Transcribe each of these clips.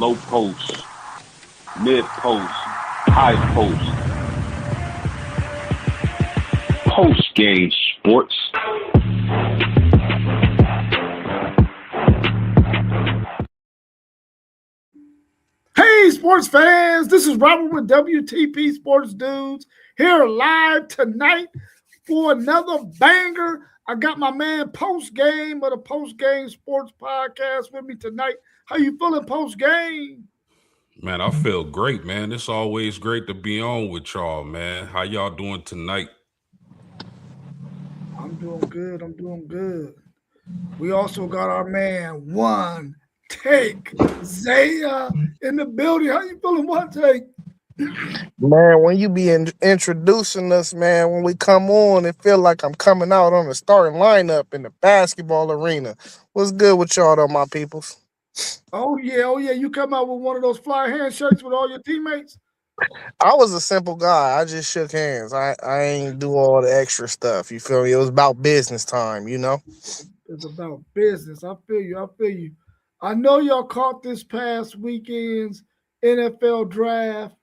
low post, mid post, high post, post game sports. Hey, sports fans, this is Robert with WTP Sports Dudes here live tonight for another banger. I got my man Post Game of the Post Game Sports Podcast with me tonight. How you feeling post game? Man, I feel great, man. It's always great to be on with y'all, man. How y'all doing tonight? I'm doing good. I'm doing good. We also got our man One Take Zaya in the building. How you feeling, One Take? Man, when you be introducing us, man, when we come on, it feel like I'm coming out on the starting lineup in the basketball arena. What's good with y'all, though, my peoples? Oh yeah. You come out with one of those fly handshakes with all your teammates? I was a simple guy. I just shook hands. I ain't do all the extra stuff. You feel me? It was about business time, you know? It's about business. I feel you. I feel you. I know y'all caught this past weekend's NFL draft.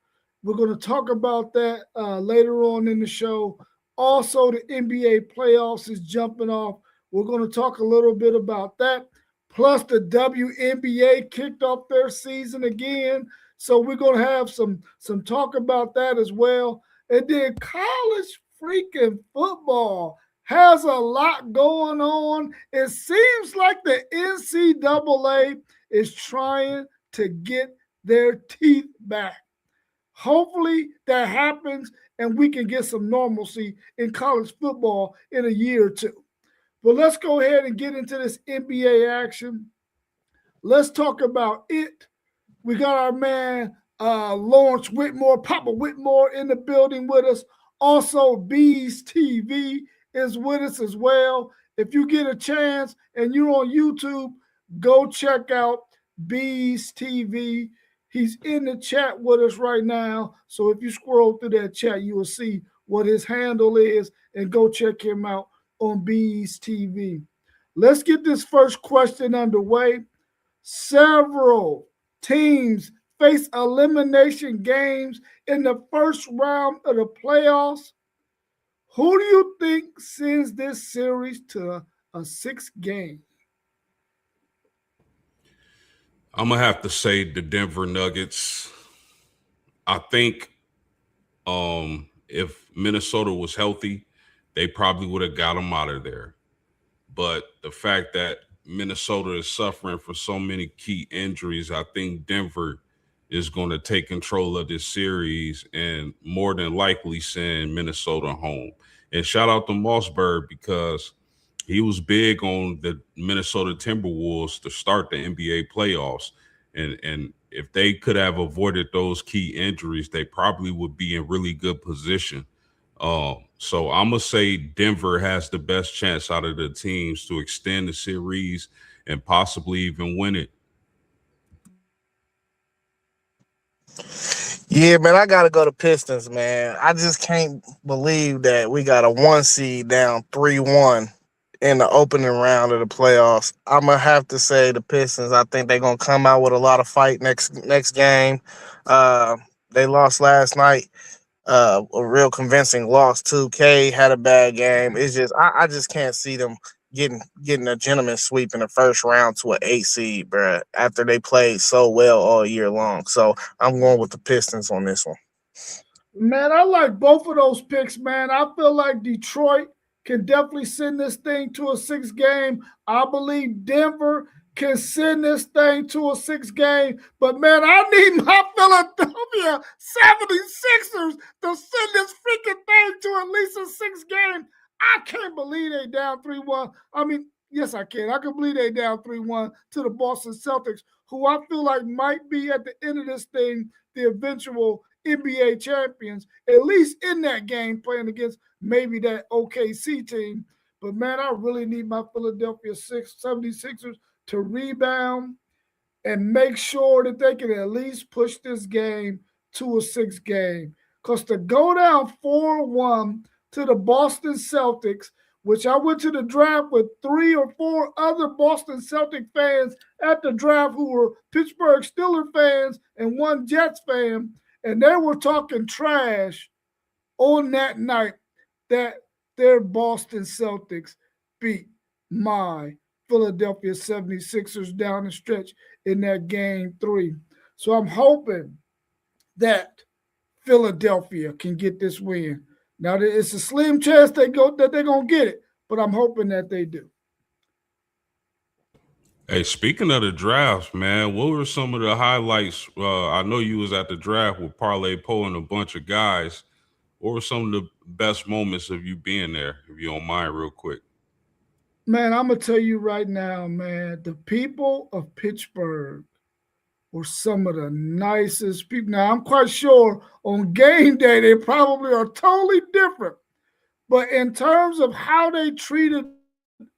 We're going to talk about that later on in the show. Also, the NBA playoffs is jumping off. We're going to talk a little bit about that. Plus, the WNBA kicked off their season again. So we're going to have some talk about that as well. And then college freaking football has a lot going on. It seems like the NCAA is trying to get their teeth back. Hopefully that happens and we can get some normalcy in college football in a year or two. But let's go ahead and get into this NBA action. Let's talk about it. We got our man Lawrence Whitmore, Papa Whitmore in the building with us. Also, Bees TV is with us as well. If you get a chance and you're on YouTube, go check out Bees TV. He's in the chat with us right now. So if you scroll through that chat, you will see what his handle is and go check him out on Bees TV. Let's get this first question underway. Several teams face elimination games in the first round of the playoffs. Who do you think sends this series to a 6 game? I'm gonna have to say the Denver Nuggets. I think if Minnesota was healthy, they probably would have got them out of there. But the fact that Minnesota is suffering from so many key injuries, I think Denver is going to take control of this series and more than likely send Minnesota home. And shout out to Mossberg because he was big on the Minnesota Timberwolves to start the NBA playoffs. And if they could have avoided those key injuries, they probably would be in really good position. So I'm gonna say Denver has the best chance out of the teams to extend the series and possibly even win it. Yeah, man, I got to go to Pistons, man. I just can't believe that we got a 1 seed down 3-1 in the opening round of the playoffs. I'm going to have to say the Pistons. I think they're going to come out with a lot of fight next game. They lost last night. A real convincing loss too. K had a bad game. It's just I just can't see them getting a gentleman sweep in the first round to an 8 seed, bruh, after they played so well all year long. So I'm going with the Pistons on this one. Man, I like both of those picks, man. I feel like Detroit can definitely send this thing to a 6 game. I believe Denver can send this thing to a 6 game. But, man, I need my Philadelphia 76ers to send this freaking thing to at least a 6 game. I can't believe they down 3-1. I mean, yes, I can. I can believe they down 3-1 to the Boston Celtics, who I feel like might be at the end of this thing the eventual NBA champions, at least in that game, playing against maybe that OKC team. But, man, I really need my Philadelphia 76ers to rebound and make sure that they can at least push this game to a 6 game. Because to go down 4-1 to the Boston Celtics which I went to the draft with 3 or 4 other Boston Celtic fans at the draft who were Pittsburgh Steelers fans and one Jets fan, and they were talking trash on that night that their Boston Celtics beat my Philadelphia 76ers down the stretch in that game 3. So I'm hoping that Philadelphia can get this win. Now it's a slim chance that they're gonna get it, but I'm hoping that they do. Hey, speaking of the drafts, man, what were some of the highlights? I know you was at the draft with Parlay Poe and a bunch of guys. What were some of the best moments of you being there, if you don't mind, real quick? Man, I'm gonna tell you right now, man, the people of Pittsburgh were some of the nicest people. Now, I'm quite sure on game day they probably are totally different. But in terms of how they treated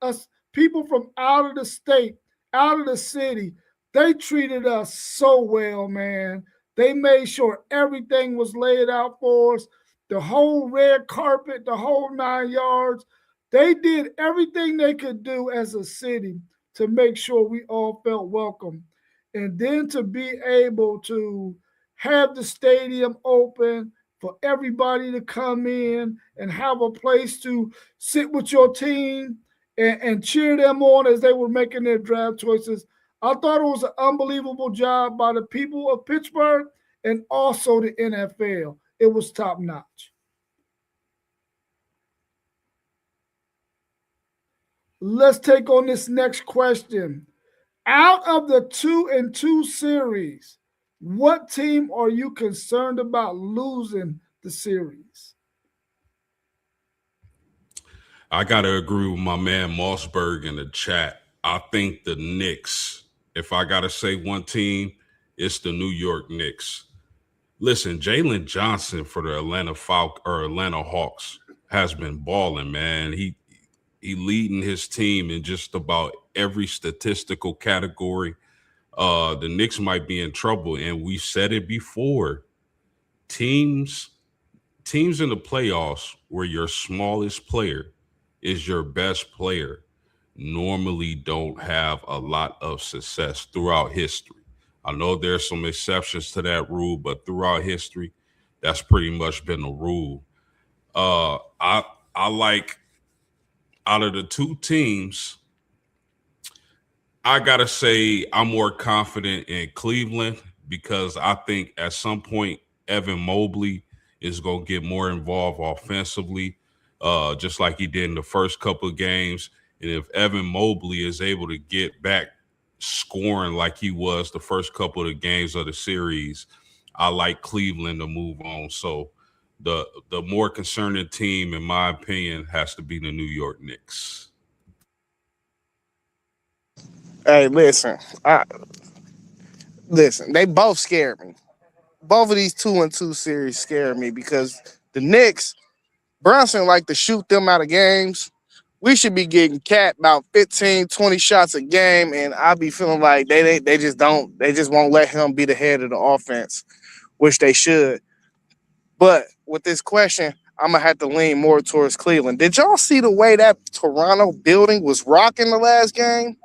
us, people from out of the state, out of the city, they treated us so well, man. They made sure everything was laid out for us, the whole red carpet, the whole 9 yards. They did everything they could do as a city to make sure we all felt welcome. And then to be able to have the stadium open for everybody to come in and have a place to sit with your team and cheer them on as they were making their draft choices. I thought it was an unbelievable job by the people of Pittsburgh and also the NFL. It was top notch. Let's take on this next question. Out of the 2-2 series, what team are you concerned about losing the series? I got to agree with my man Mossberg in the chat. I think the Knicks, if I got to say one team, it's the New York Knicks. Listen, Jalen Johnson for the Atlanta Hawks has been balling, man. He leading his team in just about every statistical category. The Knicks might be in trouble, and we said it before. Teams in the playoffs where your smallest player is your best player normally don't have a lot of success throughout history. I know there's some exceptions to that rule, but throughout history, that's pretty much been the rule. I like, out of the two teams, I gotta say I'm more confident in Cleveland because I think at some point Evan Mobley is gonna get more involved offensively, just like he did in the first couple of games. And if Evan Mobley is able to get back scoring like he was the first couple of games of the series, I like Cleveland to move on. So the more concerning team, in my opinion, has to be the New York Knicks. Hey, listen, they both scared me. Both of these 2-2 series scared me because the Knicks, Brunson like to shoot them out of games. We should be getting Cat about 15, 20 shots a game, and I be feeling like they just won't let him be the head of the offense, which they should. But with this question, I'm gonna have to lean more towards Cleveland. Did y'all see the way that Toronto building was rocking the last game?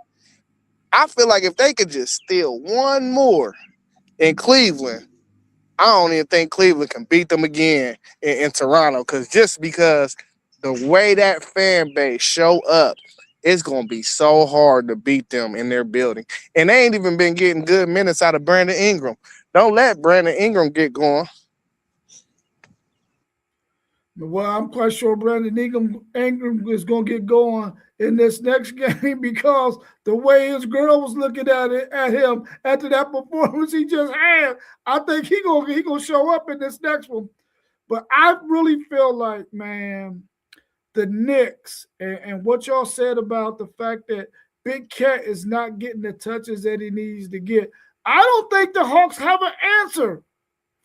I feel like if they could just steal one more in Cleveland, I don't even think Cleveland can beat them again in Toronto. Because the way that fan base show up, it's going to be so hard to beat them in their building. And they ain't even been getting good minutes out of Brandon Ingram. Don't let Brandon Ingram get going. Well, I'm quite sure Brandon Ingram is going to get going in this next game because the way his girl was looking at him after that performance he just had, I think he gonna show up in this next one. But I really feel like, man, the Knicks and what y'all said about the fact that Big Cat is not getting the touches that he needs to get. I don't think the Hawks have an answer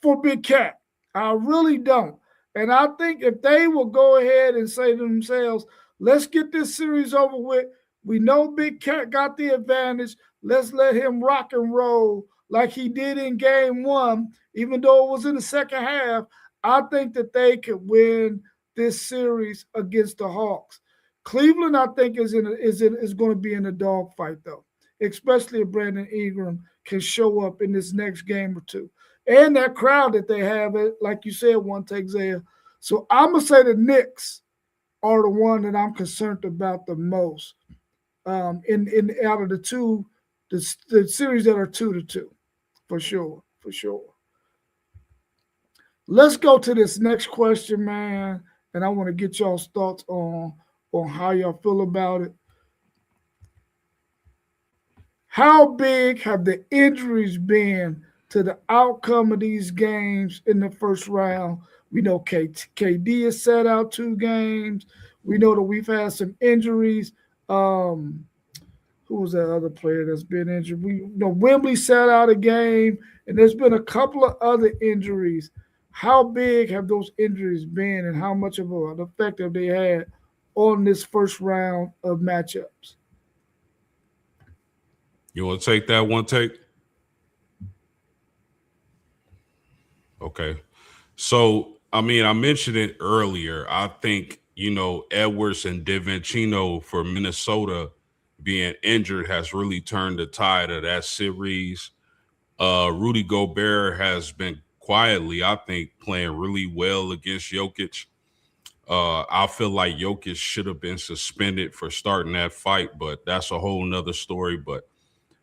for Big Cat. I really don't. And I think if they will go ahead and say to themselves, let's get this series over with. We know Big Cat got the advantage. Let's let him rock and roll like he did in game 1, even though it was in the second half. I think that they could win this series against the Hawks. Cleveland, I think, is going to be in a dogfight though, especially if Brandon Ingram can show up in this next game or two, and that crowd that they have, like you said, one takes Zaya. So I'm gonna say the Knicks are the one that I'm concerned about the most. In out of the two, the series that are 2-2, for sure. Let's go to this next question, man, and I want to get y'all's thoughts on how y'all feel about it. How big have the injuries been to the outcome of these games in the first round? We know KD has sat out 2 games. We know that we've had some injuries. Who was that other player that's been injured? We know Wembley sat out a game, and there's been a couple of other injuries. How big have those injuries been, and how much of an effect have they had on this first round of matchups? You want to take that one take? Okay. So, I mean, I mentioned it earlier. I think, Edwards and DiVincenzo for Minnesota being injured has really turned the tide of that series. Rudy Gobert has been quietly, I think, playing really well against Jokic. I feel like Jokic should have been suspended for starting that fight, but that's a whole nother story. But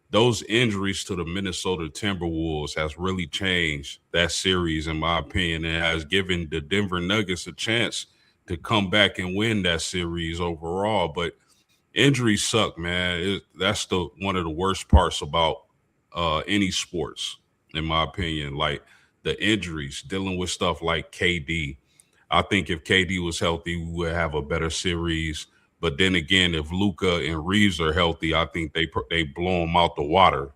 those injuries to the Minnesota Timberwolves has really changed that series, in my opinion, and has given the Denver Nuggets a chance to come back and win that series overall. But injuries suck, man. That's one of the worst parts about any sports, in my opinion. Like the injuries, dealing with stuff like KD. I think if KD was healthy, we would have a better series. But then again, if Luka and Reeves are healthy, I think they blow them out the water.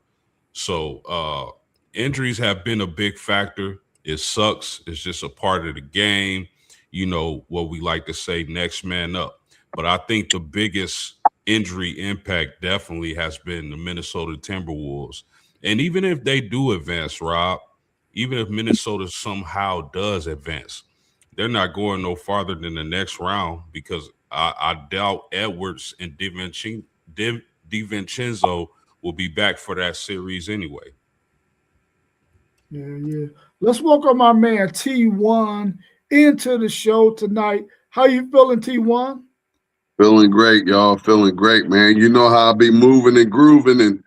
So injuries have been a big factor. It sucks. It's just a part of the game. What we like to say, next man up. But I think the biggest injury impact definitely has been the Minnesota Timberwolves. And even if they do advance, Rob, even if Minnesota somehow does advance, they're not going no farther than the next round because I doubt Edwards and DiVincenzo will be back for that series anyway. Yeah. Let's welcome my man T1 into the show tonight. How you feeling, T1? Feeling great, y'all. Feeling great, man. You know how I be moving and grooving, and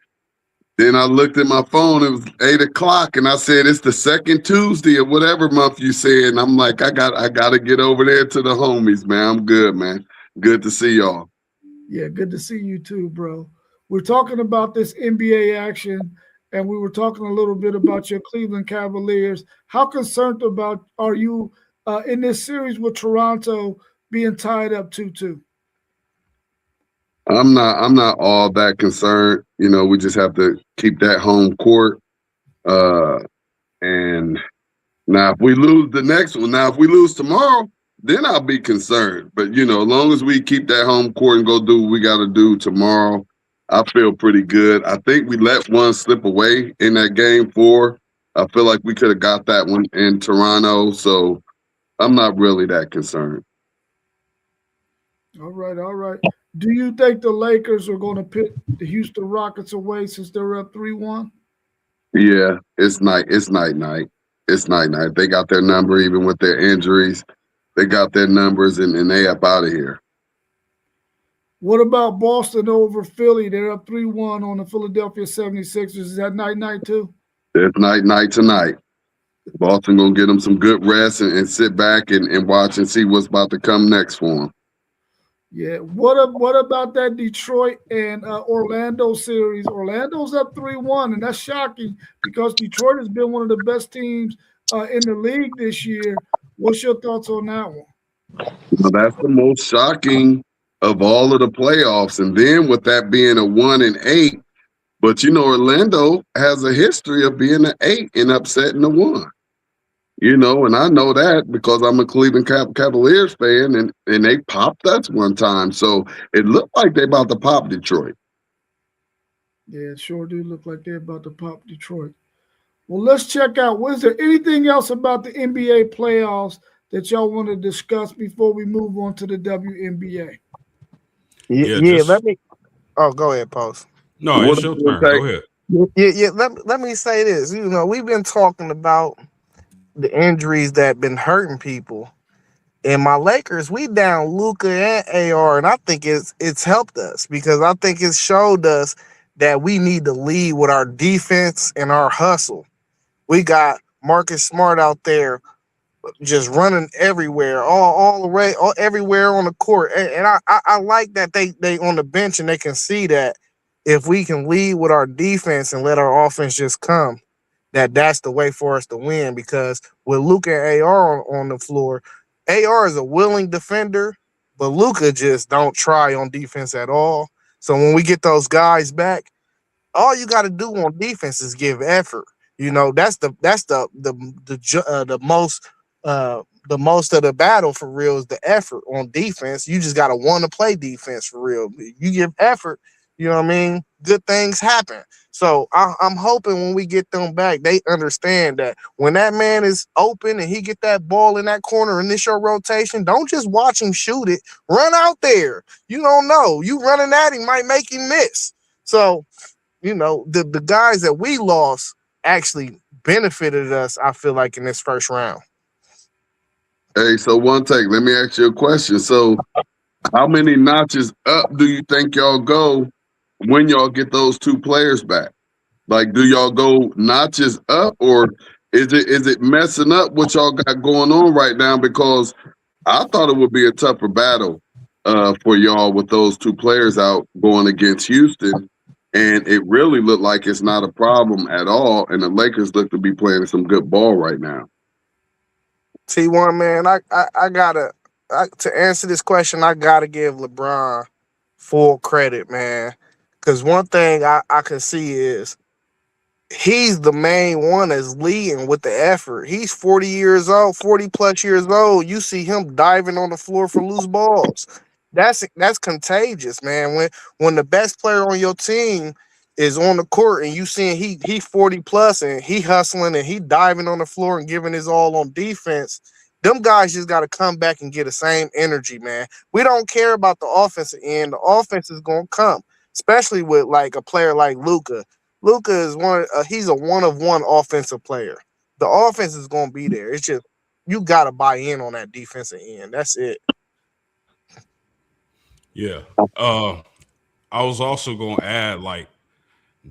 then I looked at my phone. It was 8 o'clock, and I said it's the second Tuesday of whatever month you said. And I'm like, I got to get over there to the homies, man. I'm good, man. Good to see y'all. Yeah, good to see you too, bro. We're talking about this NBA action, and we were talking a little bit about your Cleveland Cavaliers. How concerned are you in this series with Toronto being tied up 2-2? I'm not all that concerned. We just have to keep that home court. And now if we lose the next one, if we lose tomorrow, then I'll be concerned. But as long as we keep that home court and go do what we got to do tomorrow, I feel pretty good. I think we let one slip away in that game 4. I feel like we could have got that one in Toronto. So I'm not really that concerned. All right. Do you think the Lakers are going to pit the Houston Rockets away since they're up 3-1? Yeah, it's night. It's night. It's night. They got their number even with their injuries. They got their numbers and they up out of here. What about Boston over Philly? They're up 3-1 on the Philadelphia 76ers. Is that night too? It's night tonight. Boston gonna get them some good rest and sit back and watch and see what's about to come next for them. Yeah. What about that Detroit and Orlando series? Orlando's up 3-1, and that's shocking because Detroit has been one of the best teams in the league this year. What's your thoughts on that one? Well, that's the most shocking of all of the playoffs. And then with that being a 1-8, but Orlando has a history of being an 8 and upsetting the 1. And I know that because I'm a Cleveland Cavaliers fan, and they popped us one time. So it looked like they about to pop Detroit. Yeah, it sure do look like they're about to pop Detroit. Well, let's check out. Was there anything else about the NBA playoffs that y'all want to discuss before we move on to the WNBA? Yeah, Yeah, just let me. Oh, go ahead, Post. no, What it's it your will turn. take? Go ahead. Yeah. Let me say this. We've been talking about the injuries that been hurting people. And my Lakers, we down Luca and AR, and I think it's helped us because I think it's showed us that we need to lead with our defense and our hustle. We got Marcus Smart out there just running everywhere, all the way, everywhere on the court. And I like that they on the bench and they can see that if we can lead with our defense and let our offense just come, that's the way for us to win. Because with Luka and AR on the floor, AR is a willing defender, but Luka just don't try on defense at all. So when we get those guys back, all you got to do on defense is give effort. The most the most of the battle for real is the effort on defense. You just got to want to play defense for real. You give effort, you know what I mean? Good things happen. So I'm hoping when we get them back, they understand that when that man is open and he get that ball in that corner initial rotation, don't just watch him shoot it. Run out there. You don't know. You running at him might make him miss. So the guys that we lost actually benefited us, I feel like, in this first round. Hey, so one take. Let me ask you a question. So, how many notches up do you think y'all go when y'all get those two players back? Like, do y'all go notches up, or is it messing up what y'all got going on right now? Because I thought it would be a tougher battle for y'all with those two players out going against Houston, and it really looked like it's not a problem at all. And the Lakers look to be playing some good ball right now. T1, man, I gotta to answer this question, I gotta give LeBron full credit, man. Because one thing I can see is he's the main one that's leading with the effort. He's 40 years old, 40 plus years old. You see him diving on the floor for loose balls. That's contagious, man. When the best player on your team is on the court and you seeing he 40 plus and he hustling and he diving on the floor and giving his all on defense, them guys just got to come back and get the same energy, man. We don't care about the offensive end. The offense is going to come, especially with like a player like Luka. Luka is he's a one of one offensive player. The offense is going to be there. It's just you got to buy in on that defensive end. That's it. Yeah. I was also going to add, like,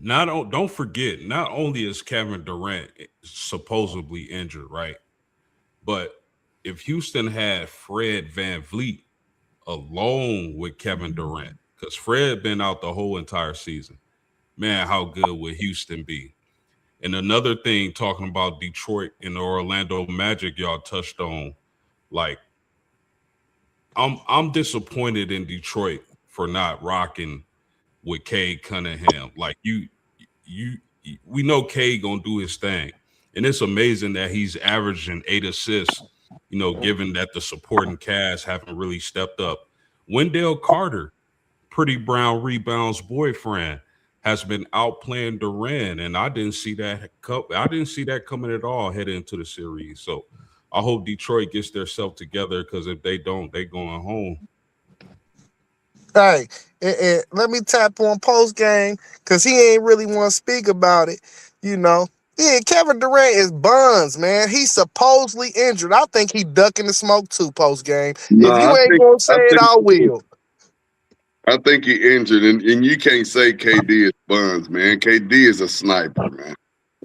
don't forget, not only is Kevin Durant supposedly injured, right? But if Houston had Fred Van Vliet along with Kevin Durant, because Fred been out the whole entire season, man, how good would Houston be? And another thing, talking about Detroit and the Orlando Magic, y'all touched on, like, I'm disappointed in Detroit for not rocking with Cade Cunningham. Like you we know Cade gonna do his thing. And it's amazing that he's averaging 8 assists, given that the supporting cast haven't really stepped up. Wendell Carter, Pretty Brown Rebound's boyfriend, has been outplaying Durant, and I didn't see that coming at all heading into the series. So I hope Detroit gets their self together, because if they don't, they going home. Hey, let me tap on post game because he ain't really want to speak about it. You know, yeah, Kevin Durant is buns, man. He's supposedly injured. I think he ducking the smoke too post game. No, If you ain't gonna say it, I will. I think he injured, and you can't say KD is buns, man. KD is a sniper, man.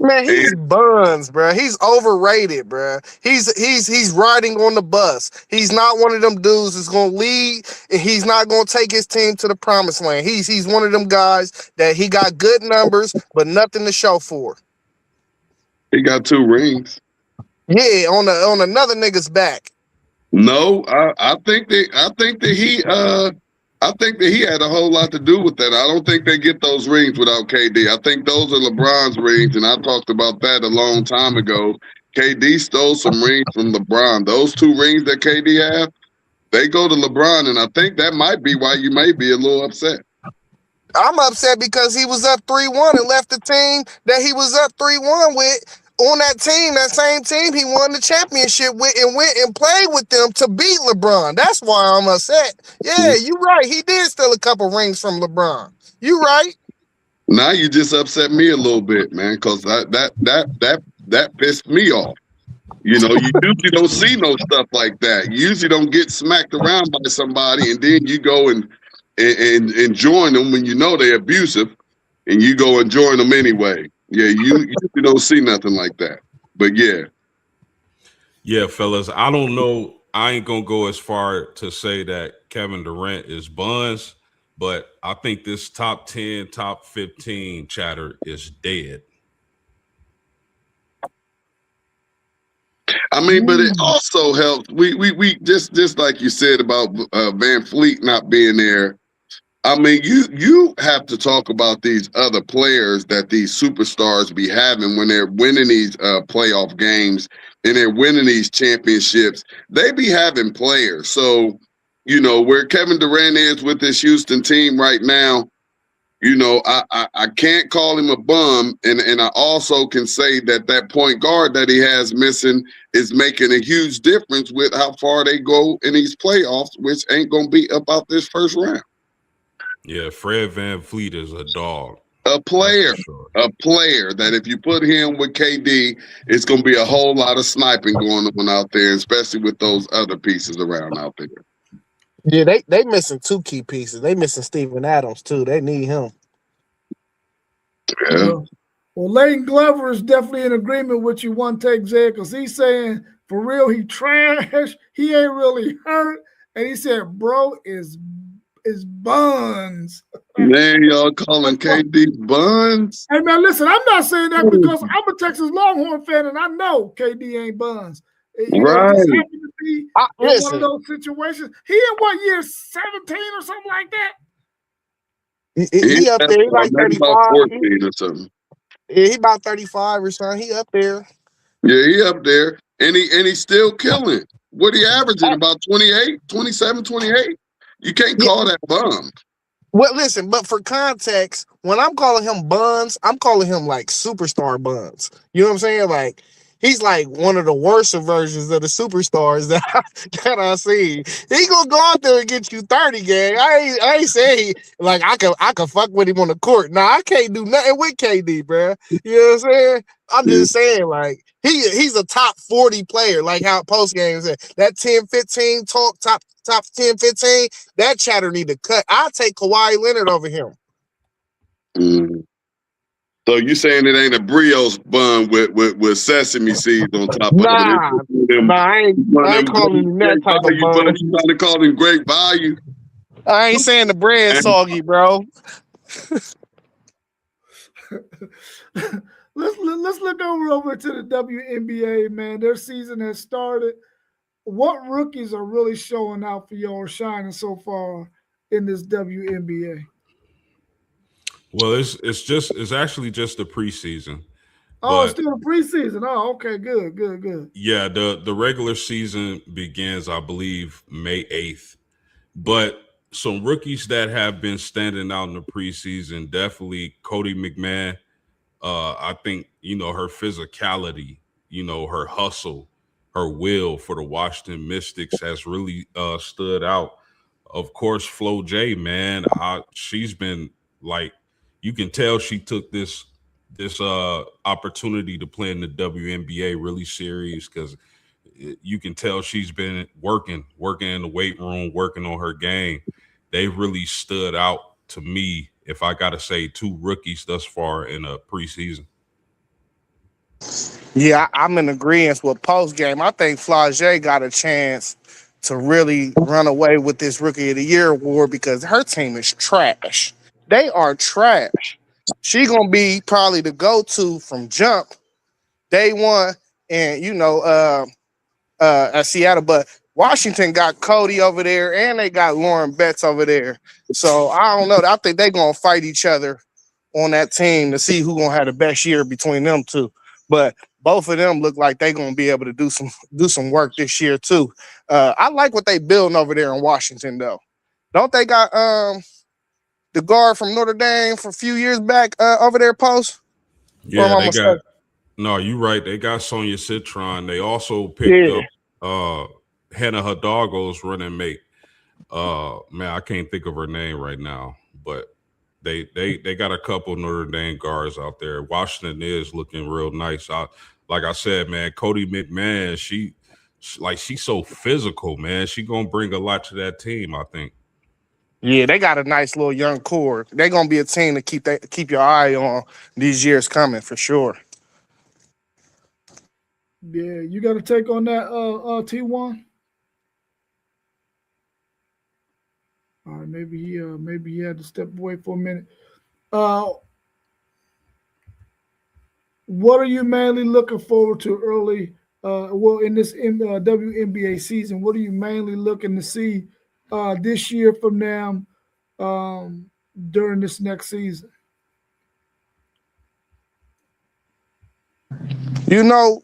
Man, And he's buns, bro. He's overrated, bro. He's riding on the bus. He's not one of them dudes that's gonna lead, and he's not gonna take his team to the promised land. He's one of them guys that he got good numbers, but nothing to show for. he got 2 rings. Yeah, on another nigga's back. No, I think that he had a whole lot to do with that. I don't think they get those rings without KD. I think those are LeBron's rings, and I talked about that a long time ago. KD stole some rings from LeBron. Those 2 rings that KD have, they go to LeBron, and I think that might be why you may be a little upset. I'm upset because he was up 3-1 and left the team that he was up 3-1 with on that team, that same team, he won the championship with and went and played with them to beat LeBron. That's why I'm upset. Yeah, you right. He did steal a couple rings from LeBron. You right. Now you just upset me a little bit, man, because that pissed me off. You know, you usually don't see no stuff like that. You usually don't get smacked around by somebody, and then you go and join them when you know they're abusive, and you go and join them anyway. Yeah, you usually don't see nothing like that. But yeah, fellas, I don't know. I ain't gonna go as far to say that Kevin Durant is buns, but I think this top 10, top 15 chatter is dead. I mean, but it also helps. We just like you said about Van Fleet not being there. I mean, you have to talk about these other players that these superstars be having when they're winning these playoff games and they're winning these championships. They be having players. So, you know, where Kevin Durant is with this Houston team right now, you know, I can't call him a bum, and I also can say that point guard that he has missing is making a huge difference with how far they go in these playoffs, which ain't gonna be about this first round. Yeah, Fred Van Fleet is a dog. A player that if you put him with KD, it's gonna be a whole lot of sniping going on out there, especially with those other pieces around out there. Yeah, they missing two key pieces. They missing Steven Adams too. They need him. Yeah. Well, Leighton Glover is definitely in agreement with you, one take, Zed, because he's saying for real he trash. He ain't really hurt, and he said, "Bro is buns." Man, y'all calling KD buns? Hey man, listen, I'm not saying that because I'm a Texas Longhorn fan, and I know KD ain't buns. You know, Right. just happened to be in one of those situations. He in what year, 17 or something like that? He up there. He like 35. 14 or something. Yeah, he about 35 or something. He up there. Yeah, he up there. And he's still killing. What he averaging? About 28, 27, 28? You can't call that bum. Well, listen, but for context, when I'm calling him buns, I'm calling him like superstar buns. You know what I'm saying? Like he's like one of the worst versions of the superstars that I see. He gonna go out there and get you 30, gang. I ain't saying like I can fuck with him on the court. Nah, I can't do nothing with KD, bro. You know what I'm saying? I'm just saying like he's a top 40 player, like how post game said. That 10-15 talk top 10-15, that chatter need to cut. I'll take Kawhi Leonard over him. So you saying it ain't a brioche bun with sesame seeds on top of it? Nah, I ain't calling him that type of bun. You trying to call him great value? I ain't saying the bread soggy, bro. Let's look over to the WNBA, man. Their season has started. What rookies are really showing out for y'all, shining so far in this WNBA? Well, it's actually just the preseason. Oh, it's still the preseason. Oh, okay, good. Yeah, the regular season begins, I believe, May 8th. But some rookies that have been standing out in the preseason, definitely Cody McMahon. I think, you know, her physicality, you know, her hustle, her will for the Washington Mystics has really stood out. Of course, Flo J, man, she's been like, you can tell she took this opportunity to play in the WNBA really serious, because you can tell she's been working in the weight room, working on her game. They really stood out to me, if I got to say, two rookies thus far in a preseason. Yeah, I'm in agreement with post game. I think Flage got a chance to really run away with this Rookie of the Year award because her team is trash. They are trash. She gonna be probably the go-to from jump day one, and you know, at Seattle. But Washington got Cody over there, and they got Lauren Betts over there. So I don't know. I think they're gonna fight each other on that team to see who gonna have the best year between them two. But both of them look like they're gonna be able to do some work this year too. I like what they building over there in Washington, though. Don't they got the guard from Notre Dame for a few years back over there, post? Yeah, No, you're right. They got Sonia Citron. They also picked up Hannah Hidalgo's running mate. Man, I can't think of her name right now, but they got a couple Notre Dame guards out there. Washington is looking real nice. Like I said, man, Cody McMahon, she's so physical, man. She gonna bring a lot to that team, I think. Yeah, they got a nice little young core. They're gonna be a team to keep your eye on these years coming for sure. Yeah, you got to take on that T1. All right, maybe he had to step away for a minute. What are you mainly looking forward to early? In this WNBA season, what are you mainly looking to see this year from them during this next season? You know,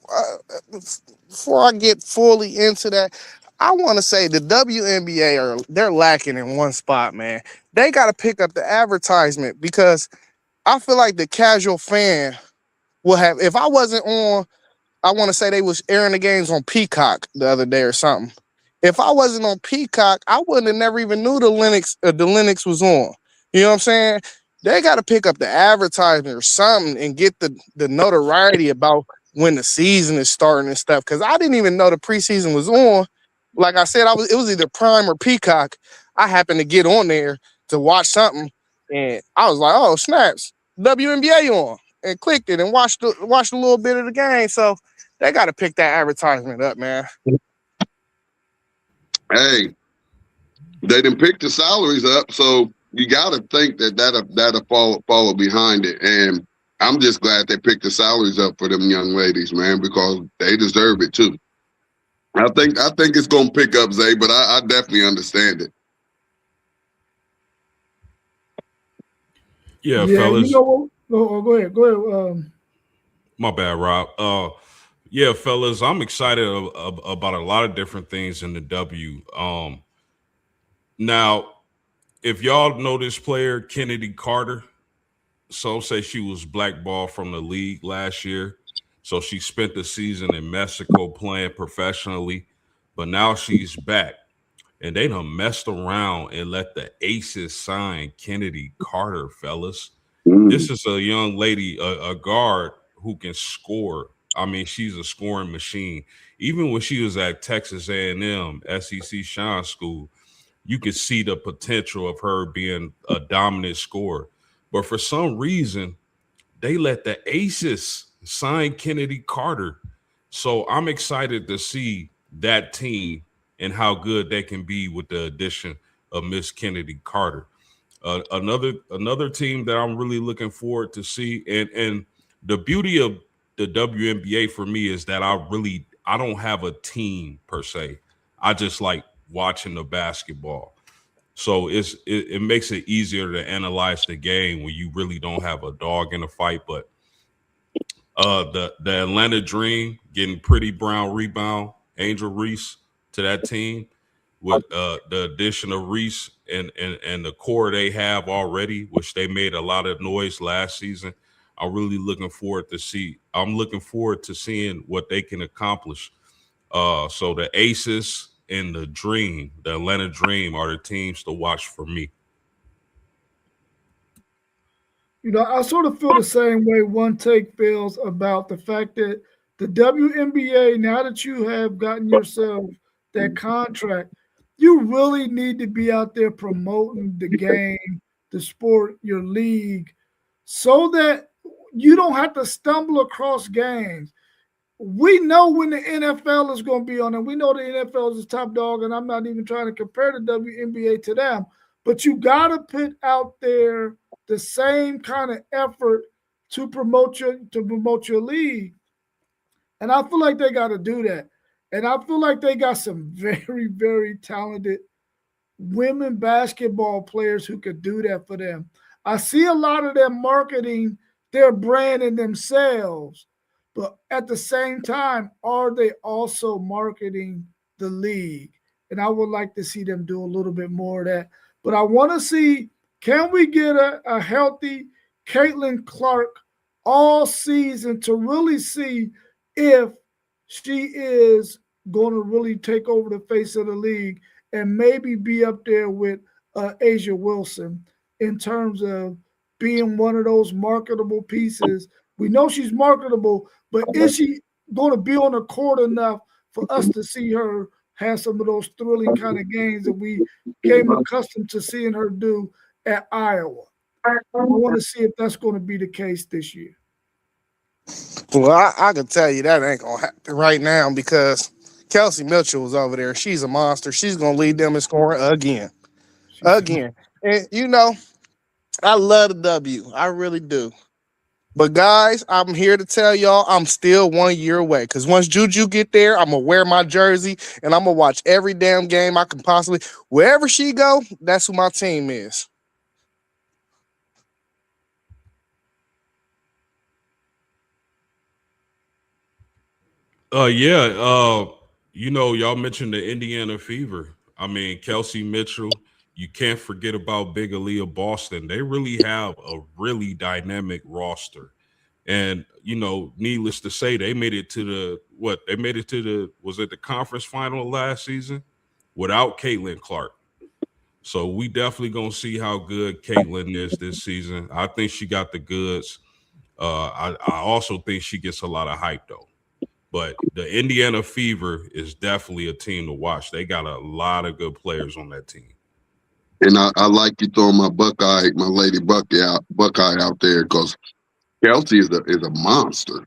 before I get fully into that, I want to say the WNBA they're lacking in one spot, man. They got to pick up the advertisement because I feel like the casual fan will have. If I wasn't on, I want to say they was airing the games on Peacock the other day or something. If I wasn't on Peacock, I wouldn't have never even knew the Linux was on. You know what I'm saying? They got to pick up the advertisement or something and get the notoriety about when the season is starting and stuff. Because I didn't even know the preseason was on. Like I said, it was either Prime or Peacock. I happened to get on there to watch something, and I was like, "Oh snaps, WNBA on," and clicked it and watched a little bit of the game. So they got to pick that advertisement up, man. Hey, they didn't pick the salaries up, so you got to think that'll follow behind it. And I'm just glad they picked the salaries up for them young ladies, man, because they deserve it too. I think it's gonna pick up, Zay, but I definitely understand it. Yeah, Yeah, fellas. you know what? Go ahead. My bad, Rob. Yeah, fellas, I'm excited about a lot of different things in the W. Now, if y'all know this player, Kennedy Carter, some say she was blackballed from the league last year. So she spent the season in Mexico playing professionally, but now she's back. And they done messed around and let the Aces sign Kennedy Carter, fellas. This is a young lady, a guard who can score. I mean, she's a scoring machine. Even when she was at Texas A&M, SEC Shine School, you could see the potential of her being a dominant scorer. But for some reason, they let the Aces sign Kennedy Carter. So I'm excited to see that team and how good they can be with the addition of Miss Kennedy Carter. Another team that I'm really looking forward to see, and the beauty of the WNBA for me is that I don't have a team per se. I just like watching the basketball. So it makes it easier to analyze the game when you really don't have a dog in the fight. But the Atlanta Dream getting Pretty Brown rebound, Angel Reese to that team with the addition of Reese and the core they have already, which they made a lot of noise last season. I'm looking forward to seeing what they can accomplish. So the Aces and the Atlanta Dream are the teams to watch for me. You know, I sort of feel the same way One Take feels about the fact that the WNBA, now that you have gotten yourself that contract, you really need to be out there promoting the game, the sport, your league, so that you don't have to stumble across games. We know when the NFL is going to be on, and we know the NFL is the top dog, and I'm not even trying to compare the WNBA to them, but you got to put out there the same kind of effort to promote your league. And I feel like they got to do that. And I feel like they got some very, very talented women basketball players who could do that for them. I see a lot of them marketing their brand and themselves, but at the same time, are they also marketing the league? And I would like to see them do a little bit more of that. But I want to see, can we get a healthy Caitlin Clark all season to really see if she is going to really take over the face of the league and maybe be up there with Asia Wilson in terms of being one of those marketable pieces. We know she's marketable, but is she going to be on the court enough for us to see her have some of those thrilling kind of games that we came accustomed to seeing her do at Iowa? I want to see if that's going to be the case this year. Well, I can tell you that ain't gonna happen right now because Kelsey Mitchell was over there. She's a monster. She's gonna lead them in scoring again. Again. And I love the W. I really do. But guys, I'm here to tell y'all I'm still 1 year away. Because once Juju get there, I'm gonna wear my jersey and I'm gonna watch every damn game I can possibly. Wherever she go, that's who my team is. Y'all mentioned the Indiana Fever. I mean, Kelsey Mitchell. You can't forget about Big Aaliyah Boston. They really have a really dynamic roster. And needless to say, they made it to was it the conference final last season without Caitlin Clark. So we definitely gonna see how good Caitlin is this season. I think she got the goods. I also think she gets a lot of hype though. But the Indiana Fever is definitely a team to watch. They got a lot of good players on that team. And I like you throwing my lady Buckeye out there because Kelsey is a monster.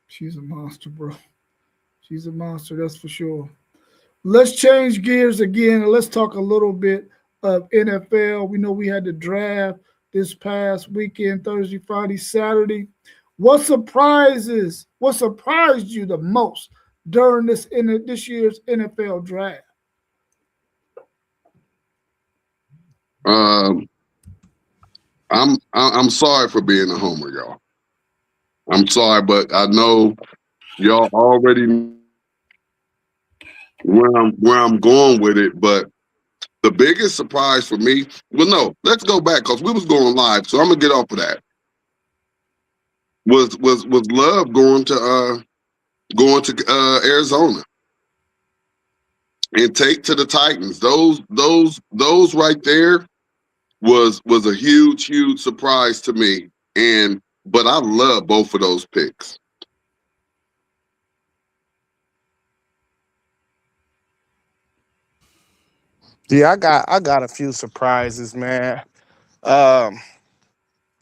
She's a monster, bro. She's a monster, that's for sure. Let's change gears again and let's talk a little bit of NFL. We know we had the draft this past weekend, Thursday, Friday, Saturday. What surprised you the most during this year's NFL draft? I'm sorry for being a homer, y'all. I'm sorry, but I know y'all already where I'm going with it. But the biggest surprise for me, no, let's go back because we was going live, so I'm gonna get off of that. Was Love going to Arizona and take to the Titans? Those right there was a huge surprise to me. But I love both of those picks. Yeah, I got a few surprises, man. Um,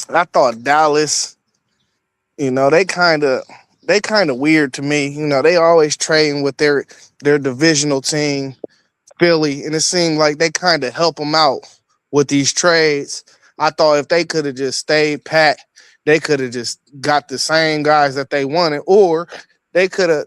I thought Dallas, they kind of weird to me. They always trading with their divisional team, Philly, and it seemed like they kind of help them out with these trades. I thought if they could have just stayed pat, they could have just got the same guys that they wanted, or they could have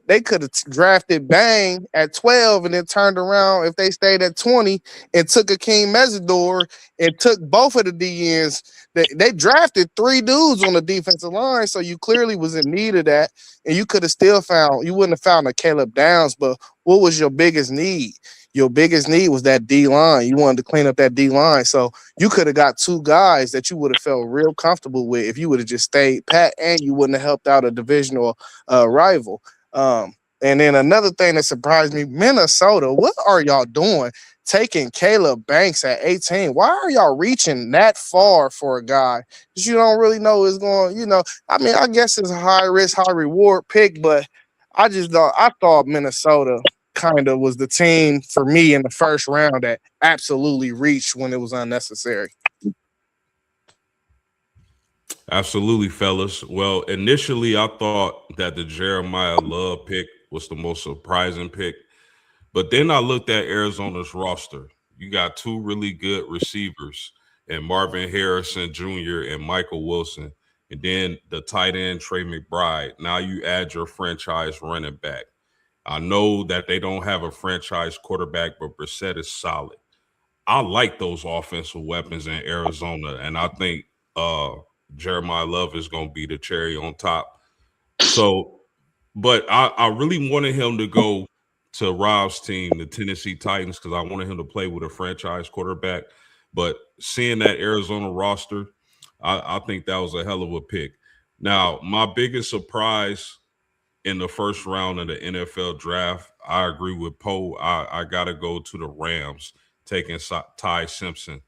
drafted Bang at 12 and then turned around if they stayed at 20 and took Akeem Mesidor and took both of the DNs. They drafted three dudes on the defensive line, so you clearly was in need of that, and you could have still you wouldn't have found a Caleb Downs, but what was your biggest need? Your biggest need was that D line. You wanted to clean up that D line. So you could have got two guys that you would have felt real comfortable with if you would have just stayed pat and you wouldn't have helped out a divisional rival. And then another thing that surprised me, Minnesota, what are y'all doing taking Caleb Banks at 18? Why are y'all reaching that far for a guy that you don't really know is going, I mean, I guess it's a high risk, high reward pick, but I thought Minnesota kind of was the team for me in the first round that absolutely reached when it was unnecessary. Absolutely, fellas. Well, initially I thought that the Jeremiah Love pick was the most surprising pick, but then I looked at Arizona's roster. You got two really good receivers, and Marvin Harrison Jr. and Michael Wilson, and then the tight end Trey McBride. Now you add your franchise running back. I know that they don't have a franchise quarterback, but Brissett is solid. I like those offensive weapons in Arizona, and I think Jeremiah Love is going to be the cherry on top. So, but I really wanted him to go to Rob's team, the Tennessee Titans, because I wanted him to play with a franchise quarterback. But seeing that Arizona roster, I think that was a hell of a pick. Now, my biggest surprise in the first round of the NFL draft, I agree with Poe. I got to go to the Rams taking Ty Simpson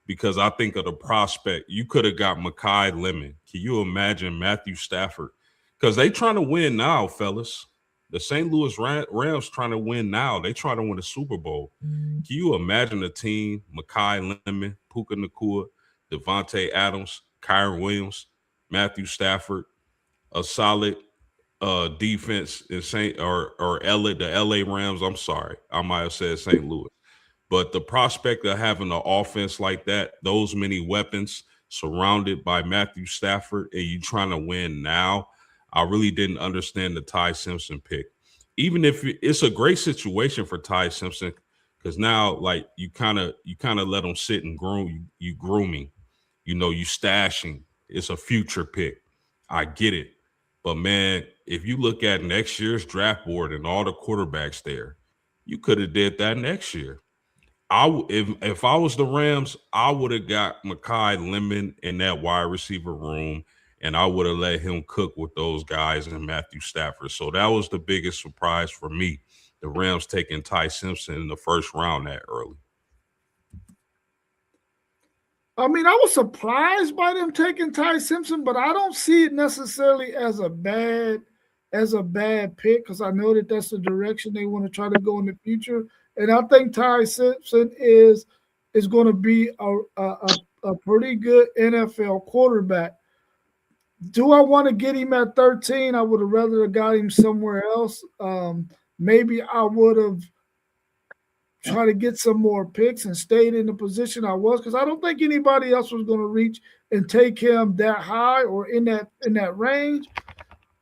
because I think of the prospect. You could have got Mekhi Lemon. Can you imagine Matthew Stafford? Because they trying to win now, fellas. The St. Louis Rams trying to win now. They trying to win a Super Bowl. Can you imagine a team, Mekhi Lemon, Puka Nakua, Devontae Adams, Kyron Williams, Matthew Stafford, a solid defense in the LA Rams. I'm sorry. I might have said St. Louis. But the prospect of having an offense like that, those many weapons surrounded by Matthew Stafford, and you trying to win now, I really didn't understand the Ty Simpson pick. Even if it's a great situation for Ty Simpson, because now like you kind of let him sit and you grooming, you stashing. It's a future pick. I get it. But man, if you look at next year's draft board and all the quarterbacks there, you could have did that next year. If I was the Rams, I would have got Mekhi Lemon in that wide receiver room, and I would have let him cook with those guys and Matthew Stafford. So that was the biggest surprise for me. The Rams taking Ty Simpson in the first round that early. I mean, I was surprised by them taking Ty Simpson, but I don't see it necessarily as a bad pick because I know that that's the direction they want to try to go in the future. And I think Ty Simpson is going to be a pretty good NFL quarterback. Do I want to get him at 13? I would have rather got him somewhere else. Maybe I would have tried to get some more picks and stayed in the position I was because I don't think anybody else was going to reach and take him that high or in that range.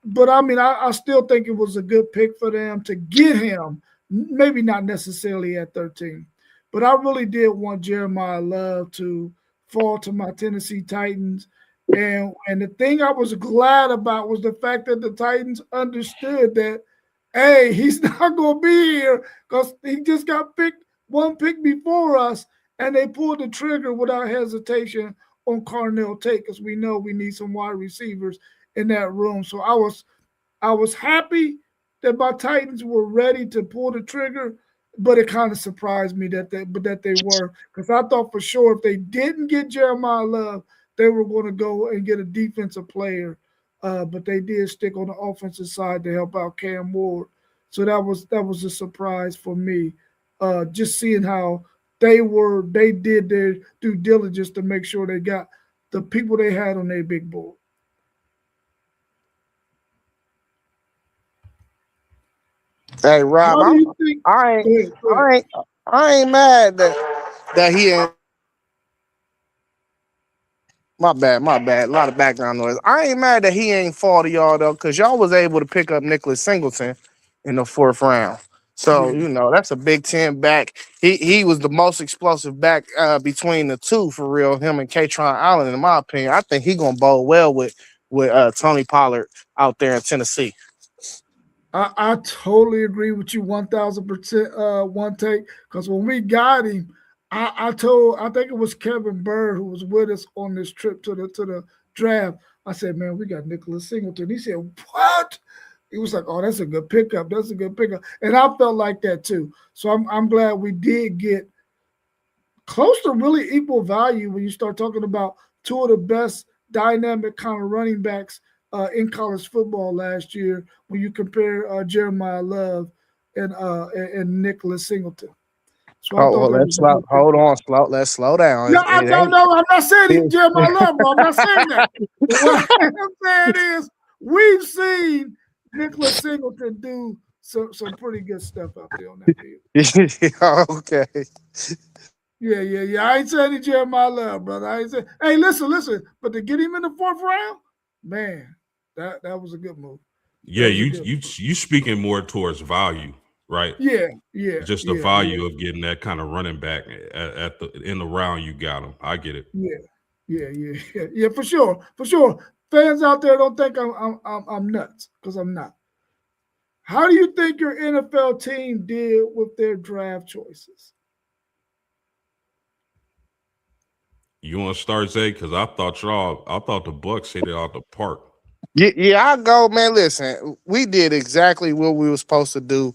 But I mean, I still think it was a good pick for them to get him. Maybe not necessarily at 13, but I really did want Jeremiah Love to fall to my Tennessee Titans. And the thing I was glad about was the fact that the Titans understood that, hey, he's not going to be here because he just got picked one pick before us, and they pulled the trigger without hesitation on Carnell Tate because we know we need some wide receivers in that room. So I was happy that my Titans were ready to pull the trigger, but it kind of surprised me that they were because I thought for sure if they didn't get Jeremiah Love, they were going to go and get a defensive player. But they did stick on the offensive side to help out Cam Ward. So that was a surprise for me. Just seeing how they did their due diligence to make sure they got the people they had on their big board. Hey Rob, I ain't mad that he ain't. My bad. A lot of background noise. I ain't mad that he ain't fall to y'all though, because y'all was able to pick up Nicholas Singleton in the 4th round. So that's a Big Ten back. He was the most explosive back between the two for real. Him and Katron Allen, in my opinion. I think he gonna bowl well with Tony Pollard out there in Tennessee. I totally agree with you 1,000%. One take because when we got him, I think it was Kevin Bird who was with us on this trip to the draft. I said, man, we got Nicholas Singleton. He said, what? He was like, oh, that's a good pickup. That's a good pickup. And I felt like that too. So I'm glad we did get close to really equal value when you start talking about two of the best dynamic kind of running backs in college football last year when you compare Jeremiah Love and Nicholas Singleton. So let's slow down. No, I'm not saying Jeremiah Love, bro. I'm not saying that. What I'm saying is we've seen Nicholas Singleton do some pretty good stuff out there on that field. Okay. Yeah. I ain't saying Jeremiah Love, brother. I ain't saying. Hey, listen. But to get him in the 4th round, man, that was a good move. Yeah, you speaking more towards value, right? Yeah. Just the value of getting that kind of running back in the round you got him. I get it. Yeah, for sure. Fans out there don't think I'm nuts because I'm not. How do you think your NFL team did with their draft choices? You want to start, Zay? Because I thought the Bucs hit it out the park. Yeah, I go, man. Listen, we did exactly what we were supposed to do.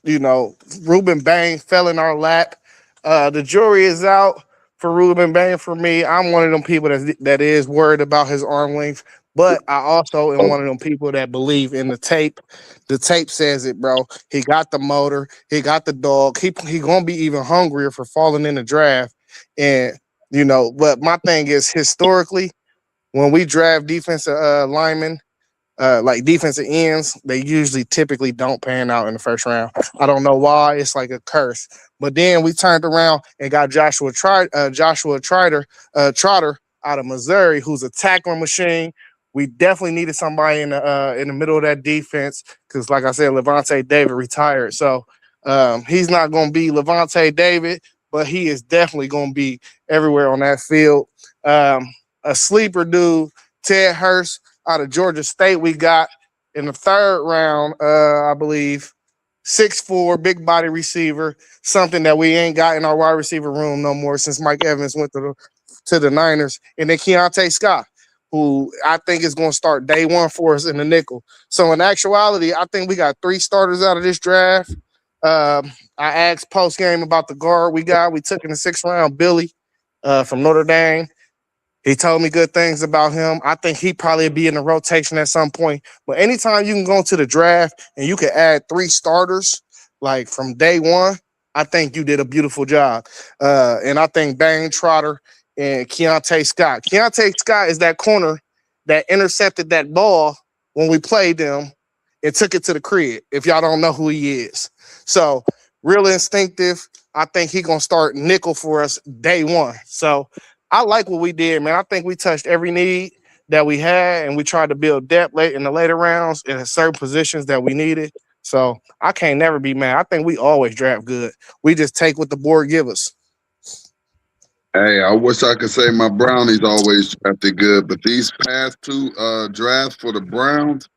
You know, Ruben Bain fell in our lap. The jury is out for Ruben Bain. For me, I'm one of them people that is worried about his arm length, but I also am one of them people that believe in the tape. The tape says it, bro. He got the motor. He got the dog. He gonna be even hungrier for falling in the draft. And you know, but my thing is historically when we draft defensive linemen, like defensive ends, they usually typically don't pan out in the first round. I don't know why. It's like a curse. But then we turned around and got Joshua Trotter out of Missouri, who's a tackling machine. We definitely needed somebody in the middle of that defense because, like I said, Levante David retired, so he's not going to be Levante David, but he is definitely going to be everywhere on that field. A sleeper dude, Ted Hurst out of Georgia State, we got in the third round, I believe. 6'4", big body receiver, something that we ain't got in our wide receiver room no more since Mike Evans went to the Niners. And then Keontae Scott, who I think is going to start day one for us in the nickel. So in actuality, I think we got 3 starters out of this draft. I asked post game about the guard we got. We took in the 6th round, Billy from Notre Dame. He told me good things about him. I think he probably be in the rotation at some point. But anytime you can go into the draft and you can add 3 starters, like from day one, I think you did a beautiful job. And I think Bang Trotter and Keontae Scott. Keontae Scott is that corner that intercepted that ball when we played them and took it to the crib, if y'all don't know who he is. So real instinctive. I think he going to start nickel for us day one. So I like what we did, man. I think we touched every need that we had, and we tried to build depth late in the later rounds in certain positions that we needed. So I can't never be mad. I think we always draft good. We just take what the board give us. Hey, I wish I could say my Brownies always drafted good, but these past 2 drafts for the Browns,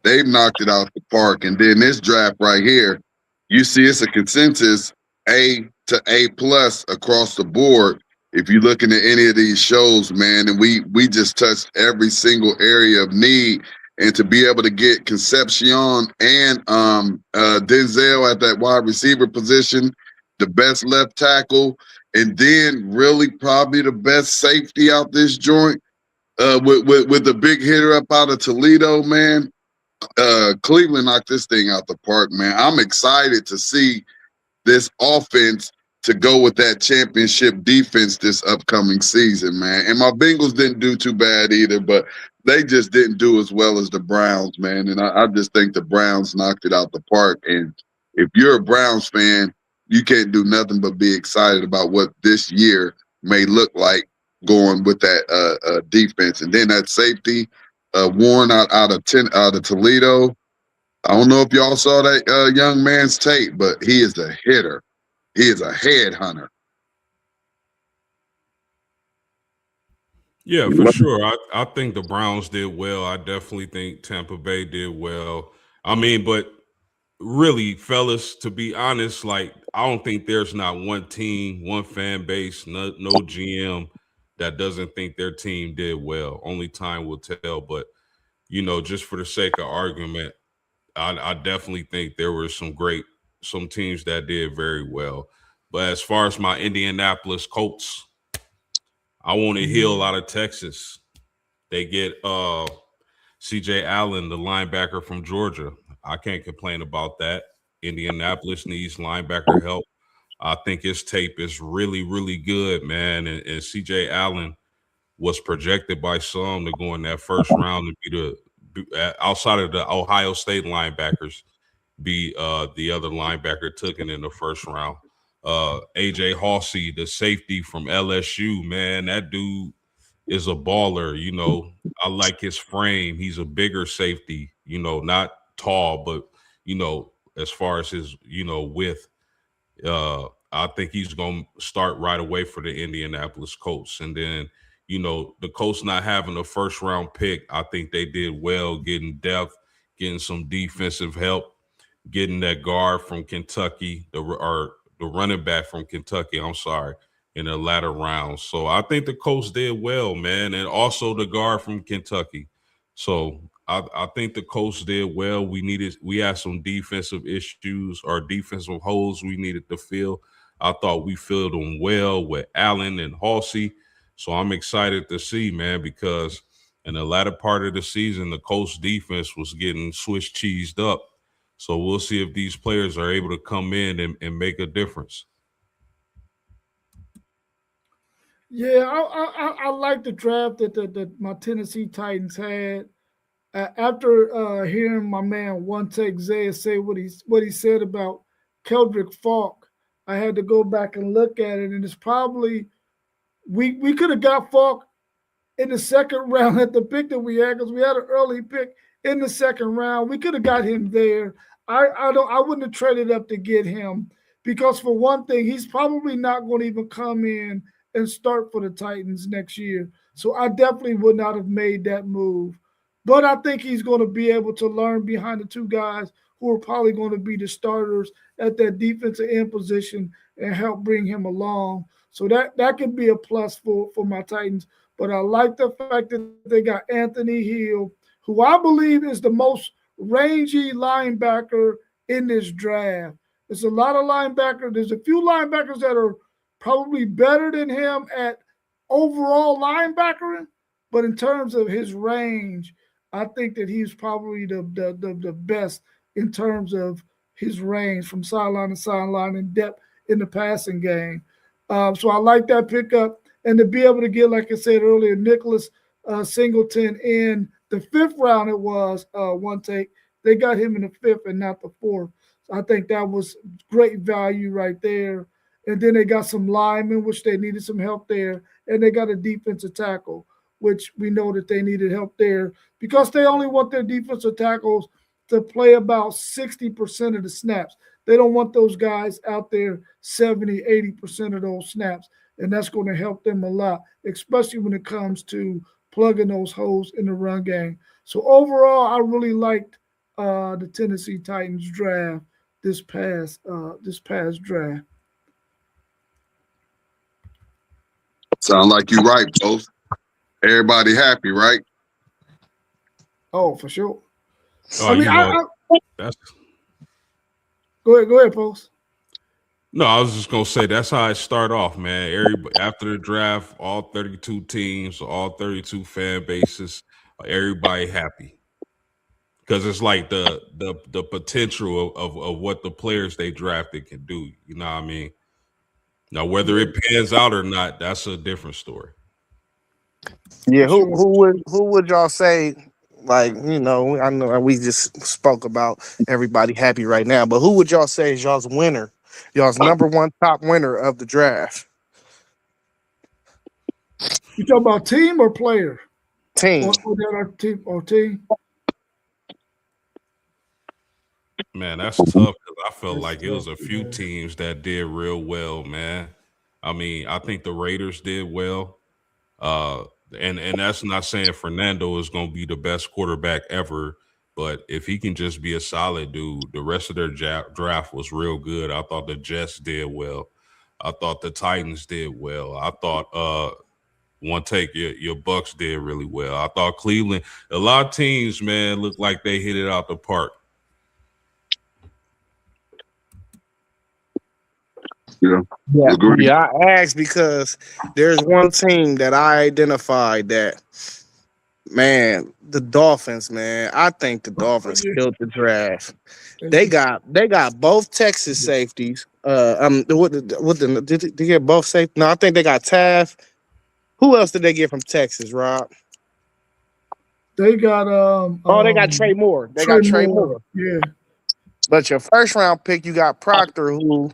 they've knocked it out the park. And then this draft right here, you see it's a consensus A to A plus across the board. If you're looking at any of these shows, man, and we just touched every single area of need. And to be able to get Concepcion and Denzel at that wide receiver position, the best left tackle, and then really probably the best safety out this joint with the big hitter up out of Toledo, man. Cleveland knocked this thing out the park, man. I'm excited to see this offense to go with that championship defense this upcoming season, man. And my Bengals didn't do too bad either, but they just didn't do as well as the Browns, man. And I just think the Browns knocked it out the park. And if you're a Browns fan, you can't do nothing but be excited about what this year may look like going with that defense. And then that safety, Warren out of Toledo. I don't know if y'all saw that young man's tape, but he is a hitter. He is a headhunter. Yeah, for sure. I think the Browns did well. I definitely think Tampa Bay did well. I mean, but really, fellas, to be honest, like I don't think there's not one team, one fan base, no GM that doesn't think their team did well. Only time will tell. But you know, just for the sake of argument, I definitely think there were some teams that did very well. But as far as my Indianapolis Colts, I want to heal out of Texas. They get CJ Allen, the linebacker from Georgia. I can't complain about that. Indianapolis needs linebacker help. I think his tape is really, really good, man. And CJ Allen was projected by some to go in that first round to outside of the Ohio State linebackers, be the other linebacker taken in the first round. AJ Hawsey, the safety from LSU, man, that dude is a baller. You know, I like his frame. He's a bigger safety, you know, not tall, but, you know, as far as his, you know, width, I think he's going to start right away for the Indianapolis Colts. And then, you know, the Colts not having a first round pick, I think they did well getting depth, getting some defensive help, getting that guard from Kentucky, the running back from Kentucky, I'm sorry, in the latter rounds. So I think the Colts did well, man. And also the guard from Kentucky. So I think the coach did well. We had some defensive issues or defensive holes we needed to fill. I thought we filled them well with Allen and Halsey. So I'm excited to see, man, because in the latter part of the season, the Colts defense was getting Swiss cheesed up. So we'll see if these players are able to come in and make a difference. Yeah, I like the draft that my Tennessee Titans had. After hearing my man One Take Zay say what he said about Keldrick Falk, I had to go back and look at it, and it's probably we could have got Falk in the second round at the pick that we had because we had an early pick in the second round. We could have got him there. I wouldn't have traded up to get him because for one thing, he's probably not going to even come in and start for the Titans next year. So I definitely would not have made that move. But I think he's going to be able to learn behind the two guys who are probably going to be the starters at that defensive end position and help bring him along. So that could be a plus for my Titans. But I like the fact that they got Anthony Hill, who I believe is the most rangy linebacker in this draft. There's a lot of linebackers. There's a few linebackers that are probably better than him at overall linebackering, but in terms of his range, I think that he's probably the best in terms of his range from sideline to sideline and depth in the passing game. So I like that pickup. And to be able to get, like I said earlier, Nicholas Singleton in the fifth round, it was One Take. They got him in the fifth and not the fourth. So I think that was great value right there. And then they got some linemen, which they needed some help there. And they got a defensive tackle, which we know that they needed help there because they only want their defensive tackles to play about 60% of the snaps. They don't want those guys out there 70, 80% of those snaps. And that's going to help them a lot, especially when it comes to plugging those holes in the run game. So overall, I really liked the Tennessee Titans draft this past draft. Sound like you're right, both. Everybody happy, right? Oh, for sure. Oh, that's Go ahead, Post. No, I was just gonna say that's how it start off, man. Everybody after the draft, all 32 teams, all 32 fan bases, everybody happy because it's like the potential of what the players they drafted can do. You know what I mean? Now, whether it pans out or not, that's a different story. Yeah, who would y'all say? Like, I know we just spoke about everybody happy right now, but who would y'all say is y'all's winner? Y'all's number one top winner of the draft? You talking about team or player? Team. Or team? Man, that's tough because I felt like it was a few teams that did real well, man. I mean, I think the Raiders did well. And that's not saying Fernando is going to be the best quarterback ever, but if he can just be a solid dude, the rest of their draft was real good. I thought the Jets did well. I thought the Titans did well. I thought One Take your Bucks did really well. I thought Cleveland, a lot of teams, man, looked like they hit it out the park. Yeah. I asked because there's one team that I identified that, man, the Dolphins, man. I think the Dolphins killed the draft. They got both Texas safeties. Did they get both safety? No, I think they got Taft. Who else did they get from Texas, Rob? They got they got Trey Moore. Got Trey Moore. Yeah. But your first round pick, you got Proctor, who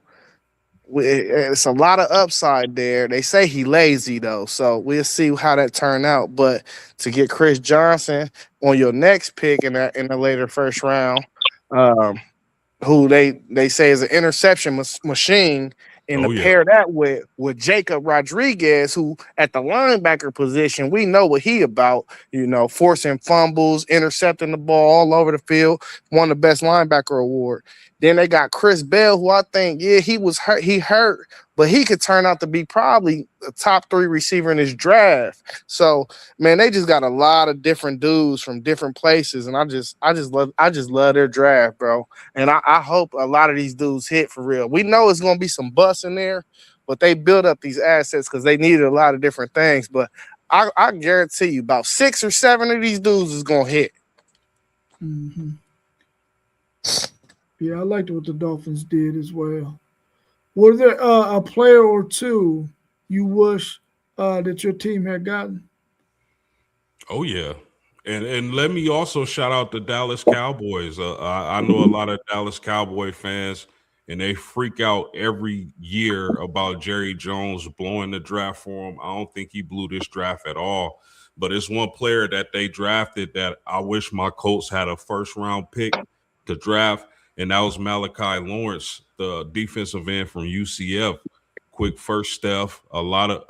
it's a lot of upside there. They say he lazy though, so we'll see how that turn out. But to get Chris Johnson on your next pick in the later first round, who they say is an interception machine, and pair that with Jacob Rodriguez, who at the linebacker position, we know what he about, forcing fumbles, intercepting the ball all over the field, won the best linebacker award. Then they got Chris Bell, who I think, yeah, he was hurt. He hurt, but he could turn out to be probably a top 3 receiver in this draft. So, man, they just got a lot of different dudes from different places, and I just love their draft, bro. And I hope a lot of these dudes hit for real. We know it's gonna be some busts in there, but they built up these assets because they needed a lot of different things. But I guarantee you, about 6 or 7 of these dudes is gonna hit. Mm-hmm. Yeah, I liked what the Dolphins did as well. Was there a player or two you wish that your team had gotten? Oh yeah, and let me also shout out the Dallas Cowboys. I know a lot of Dallas Cowboy fans, and they freak out every year about Jerry Jones blowing the draft for him. I don't think he blew this draft at all. But it's one player that they drafted that I wish my Colts had a first round pick to draft, and that was Malachi Lawrence, the defensive end from UCF. Quick first step, a lot of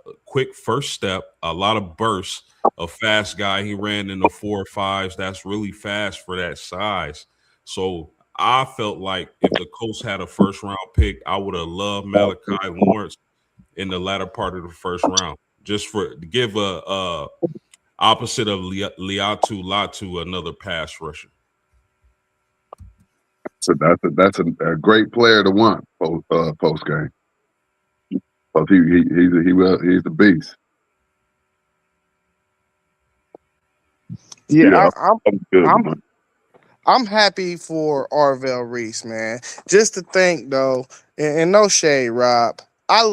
bursts, a fast guy. He ran in the 4.5s. That's really fast for that size. So I felt like if the Colts had a first round pick, I would have loved Malachi Lawrence in the latter part of the first round, just for to give a opposite of Liatu Latu another pass rusher. So that's a great player to want post game. Because he's a beast. Yeah, good. I'm happy for Arvell Reese, man. Just to think though, and no shade, Rob. I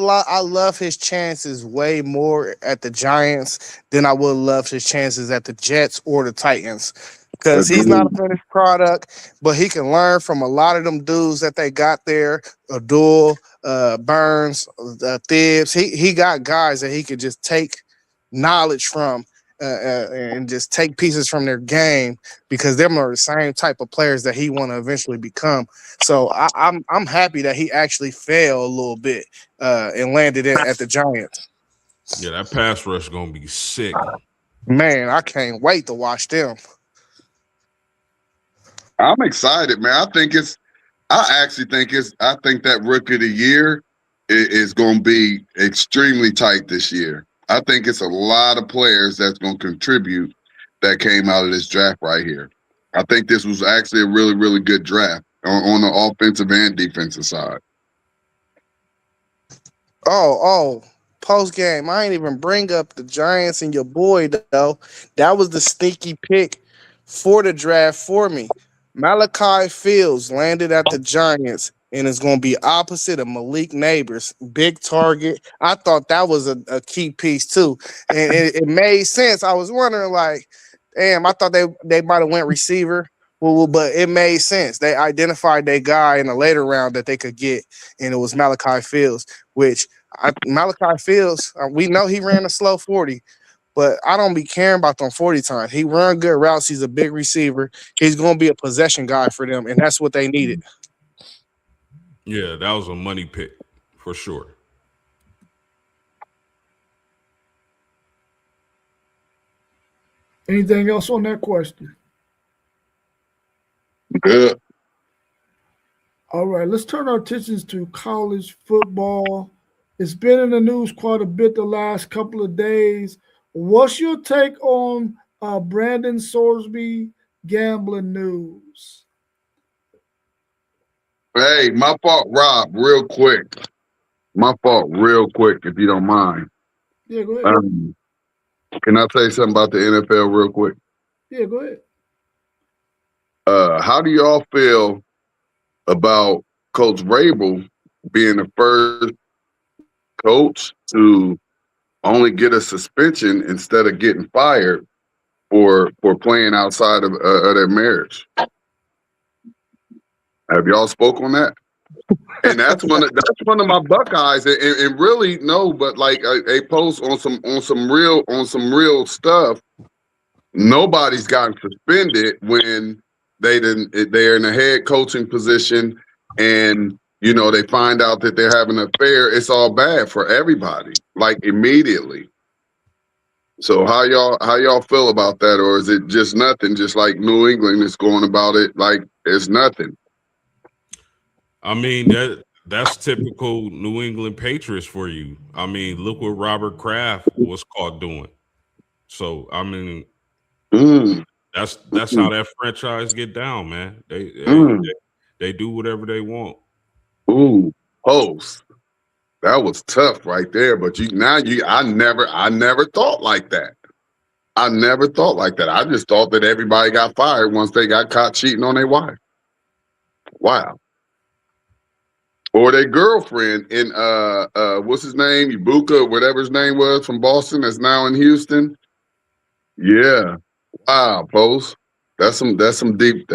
love his chances way more at the Giants than I would love his chances at the Jets or the Titans. Because he's not a finished product, but he can learn from a lot of them dudes that they got there. Abdul, Burns, Thibs. He got guys that he could just take knowledge from and just take pieces from their game because them are the same type of players that he want to eventually become. So I'm happy that he actually fell a little bit and landed at the Giants. Yeah, that pass rush is gonna be sick. Man, I can't wait to watch them. I'm excited, man. I think that Rookie of the Year is going to be extremely tight this year. I think it's a lot of players that's going to contribute that came out of this draft right here. I think this was actually a really, really good draft on the offensive and defensive side. Oh, post game. I ain't even bring up the Giants and your boy, though. That was the sneaky pick for the draft for me. Malachi Fields landed at the Giants and is going to be opposite of Malik Neighbors. Big target. I thought that was a key piece, too. And it made sense. I was wondering, like, damn, I thought they might have went receiver. Well, but it made sense. They identified their guy in a later round that they could get, and it was Malachi Fields, which Malachi Fields, we know he ran a slow 40, but I don't be caring about them 40 times. He run good routes. He's a big receiver. He's going to be a possession guy for them, and that's what they needed. Yeah, that was a money pick for sure. Anything else on that question? Good. All right, let's turn our attentions to college football. It's been in the news quite a bit the last couple of days. What's your take on Brandon Sorsby gambling news? Hey, my fault, Rob, real quick. If you don't mind. Yeah, go ahead. Can I say something about the NFL real quick? Yeah, go ahead. How do y'all feel about Coach Vrabel being the first coach to only get a suspension instead of getting fired for playing outside of their marriage? Have y'all spoke on that? And that's one of my Buckeyes, and really no, but like a post on some real stuff. Nobody's gotten suspended when they're in a head coaching position, and they find out that they're having an affair. It's all bad for everybody, like immediately. So how y'all feel about that, or is it just nothing? Just like New England is going about it like it's nothing. I mean that's typical New England Patriots for you. I mean, look what Robert Kraft was caught doing. So I mean, Mm, that's how mm, that franchise get down, man. mm. They do whatever they want. Ooh, post. That was tough right there. But I never thought like that. I never thought like that. I just thought that everybody got fired once they got caught cheating on their wife. Wow. Or their girlfriend in what's his name? Ibuka, whatever his name was from Boston that's now in Houston. Yeah. Wow, post. That's some deep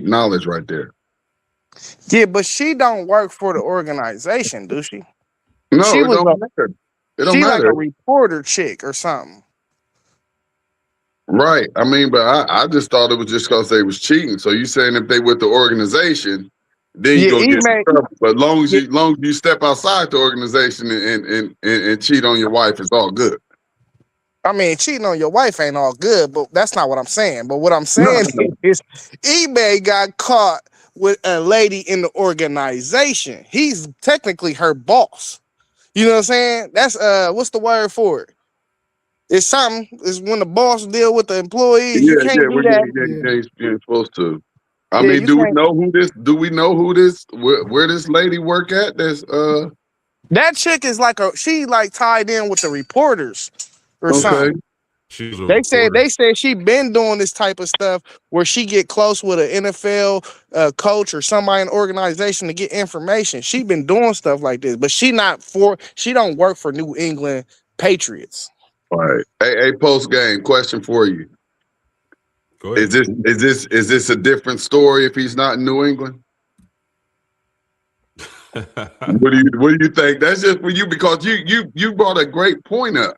knowledge right there. Yeah, but she don't work for the organization, do she? No, She it was don't matter. It don't she like matter. a reporter chick or something. Right. I mean, but I just thought it was just because they was cheating. So you saying if they with the organization, then you Yeah, go he get in made. trouble. But Yeah, long as you step outside the organization and cheat on your wife, it's all good. I mean, cheating on your wife ain't all good, but that's not what I'm saying. But what I'm No, saying no, is, eBay got caught with a lady in the organization. He's technically her boss. You know what I'm saying? That's what's the word for it? It's something. It's when the boss deal with the employees. You yeah, can't yeah, do we that. Yeah. ain't supposed to. I Yeah, mean, you do we can't. know who this? Do we know who this? Where this lady work at? That's That chick is like she like tied in with the reporters or okay. something. She's a They said reporter. she been doing this type of stuff where she get close with an NFL coach or somebody in the organization to get information. She been doing stuff like this, but she don't work for New England Patriots. All right. Hey, post game question for you. Go Is ahead. this a different story if he's not in New England? What do you think? That's just for you because you brought a great point up.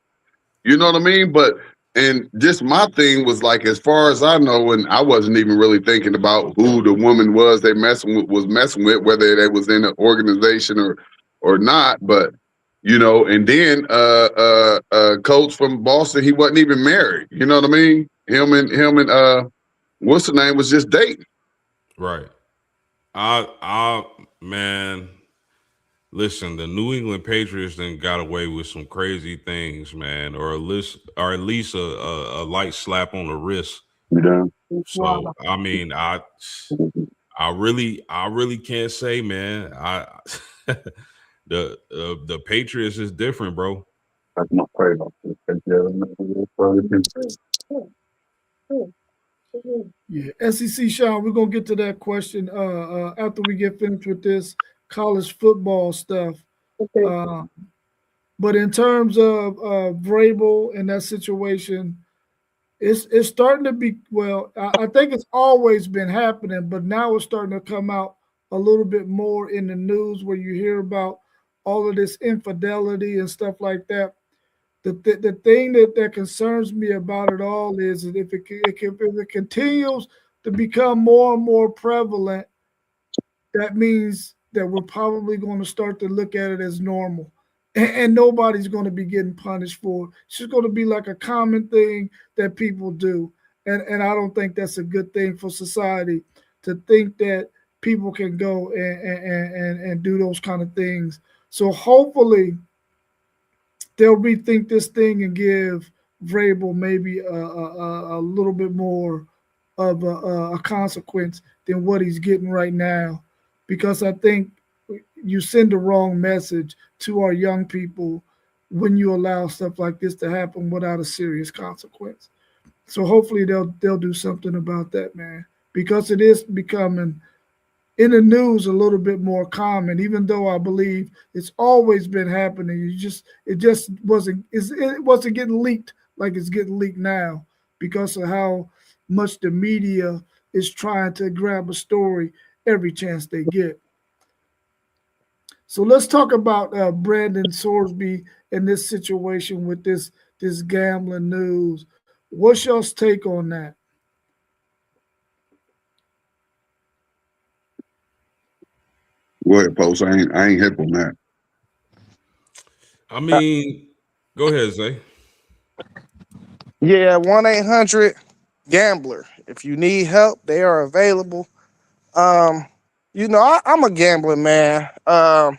You know what I mean? But and just my thing was like, as far as I know, and I wasn't even really thinking about who the woman was they was messing with, whether they was in an organization or not. But and then coach from Boston, he wasn't even married. You know what I mean? Him and what's the name was just dating. Right. I man, listen, the New England Patriots then got away with some crazy things, man, or at least a light slap on the wrist. You know? So I mean, I really can't say, man. The Patriots is different, bro. That's my favorite. Yeah, SEC Sean, we're gonna get to that question after we get finished with this college football stuff. Uh, but in terms of Vrabel and that situation, it's starting to be well. I think it's always been happening, but now it's starting to come out a little bit more in the news where you hear about all of this infidelity and stuff like that. The thing that concerns me about it all is that if it continues to become more and more prevalent, that means that we're probably going to start to look at it as normal. And nobody's going to be getting punished for it. It's just going to be like a common thing that people do. And I don't think that's a good thing for society to think that people can go and do those kind of things. So hopefully they'll rethink this thing and give Vrabel maybe a little bit more of a consequence than what he's getting right now, because I think you send the wrong message to our young people when you allow stuff like this to happen without a serious consequence. So hopefully they'll do something about that, man, because it is becoming in the news a little bit more common, even though I believe it's always been happening. It wasn't getting leaked like it's getting leaked now because of how much the media is trying to grab a story every chance they get. So let's talk about Brandon Sorsby and this situation with this gambling news. What's y'all's take on that? Go ahead, post. I ain't hip on that. I mean, go ahead, Zay. Yeah, 1-800 Gambler. If you need help, they are available. Um, I'm a gambling man. I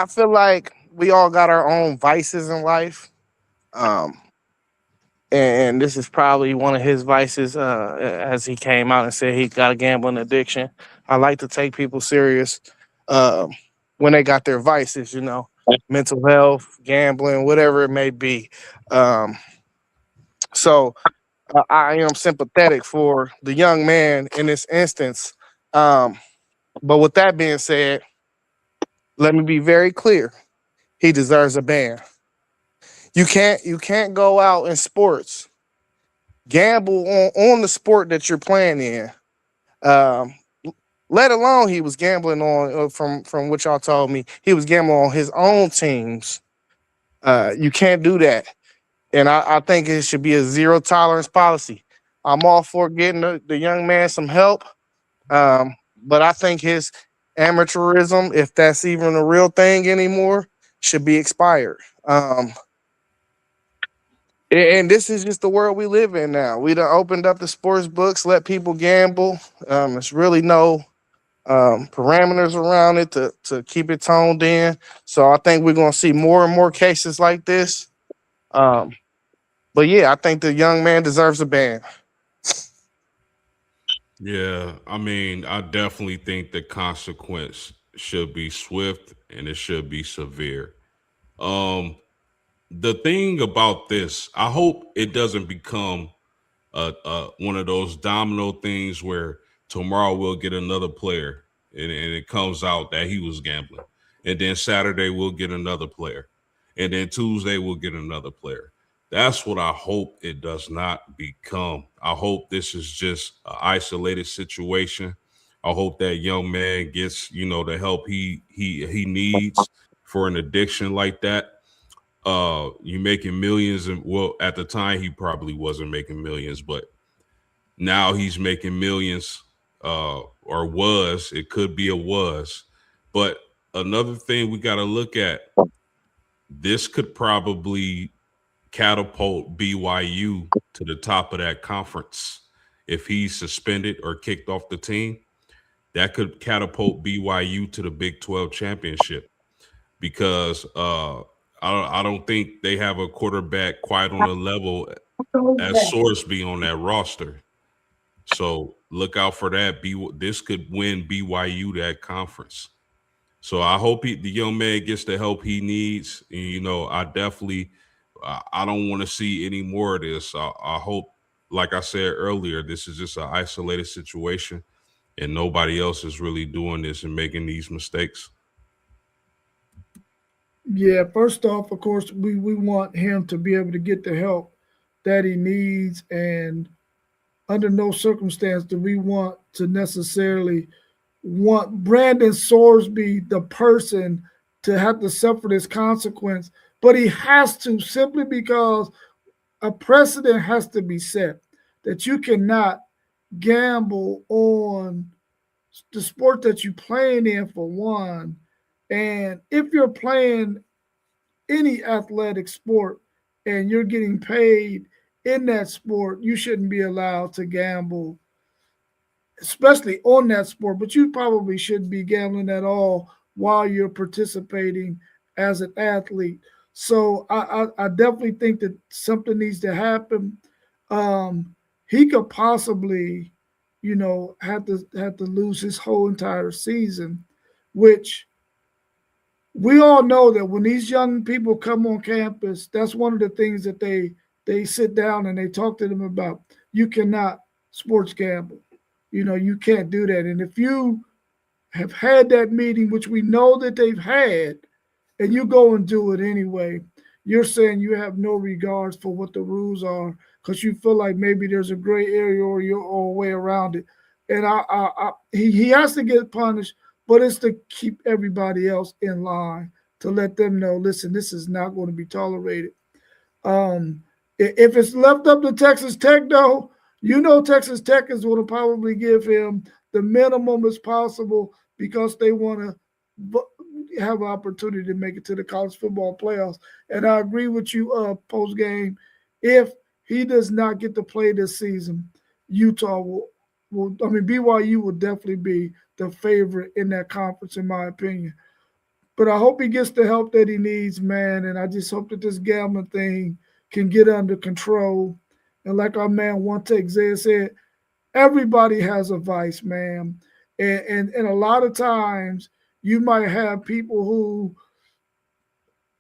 feel like we all got our own vices in life. Um, and this is probably one of his vices, as he came out and said he got a gambling addiction. I like to take people serious um, when they got their vices, mental health, gambling, whatever it may be. Um, so I am sympathetic for the young man in this instance. Um, but with that being said, let me be very clear. He deserves a ban. You can't go out in sports, gamble on the sport that you're playing in. Um, let alone he was gambling on from what y'all told me, he was gambling on his own teams. You can't do that, and I think it should be a zero tolerance policy. I'm all for getting the young man some help, but I think his amateurism, if that's even a real thing anymore, should be expired. And this is just the world we live in now. We done opened up the sports books, let people gamble. It's really no parameters around it to keep it toned in. So I think we're going to see more and more cases like this. Um, but yeah, I think the young man deserves a ban. Yeah, I mean, I definitely think the consequence should be swift and it should be severe. Um, the thing about this, I hope it doesn't become one of those domino things where tomorrow we'll get another player and it comes out that he was gambling. And then Saturday we'll get another player. And then Tuesday we'll get another player. That's what I hope it does not become. I hope this is just an isolated situation. I hope that young man gets, the help he needs for an addiction like that. You making millions, and well, at the time he probably wasn't making millions, but now he's making millions, or was. It could be a was. But another thing we got to look at, this could probably catapult BYU to the top of that conference. If he's suspended or kicked off the team, that could catapult BYU to the Big 12 championship because I don't think they have a quarterback quite on the level as Sorsby on that roster. So look out for that. This could win BYU that conference. So I hope the young man gets the help he needs. And, I definitely, I don't want to see any more of this. I hope, like I said earlier, this is just an isolated situation and nobody else is really doing this and making these mistakes. Yeah, first off, of course, we want him to be able to get the help that he needs, and under no circumstance do we want to necessarily want Brandon Sorsby, the person, to have to suffer this consequence. But he has to, simply because a precedent has to be set that you cannot gamble on the sport that you're playing in, for one. And if you're playing any athletic sport and you're getting paid in that sport, you shouldn't be allowed to gamble, especially on that sport. But you probably shouldn't be gambling at all while you're participating as an athlete. So I definitely think that something needs to happen. He could possibly, have to lose his whole entire season, which we all know that when these young people come on campus, that's one of the things that they sit down and they talk to them about. You cannot sports gamble. You can't do that. And if you have had that meeting, which we know that they've had, and you go and do it anyway, you're saying you have no regards for what the rules are because you feel like maybe there's a gray area or your or a way around it. And he has to get punished, but it's to keep everybody else in line, to let them know, listen, this is not going to be tolerated. If it's left up to Texas Tech, though, Texas Tech is going to probably give him the minimum as possible because they want to have an opportunity to make it to the college football playoffs. And I agree with you, post game. If he does not get to play this season, Utah will BYU will definitely be the favorite in that conference, in my opinion. But I hope he gets the help that he needs, man. And I just hope that this gambling thing can get under control. And like our man One Take Zay said, everybody has a vice, man. And a lot of times you might have people who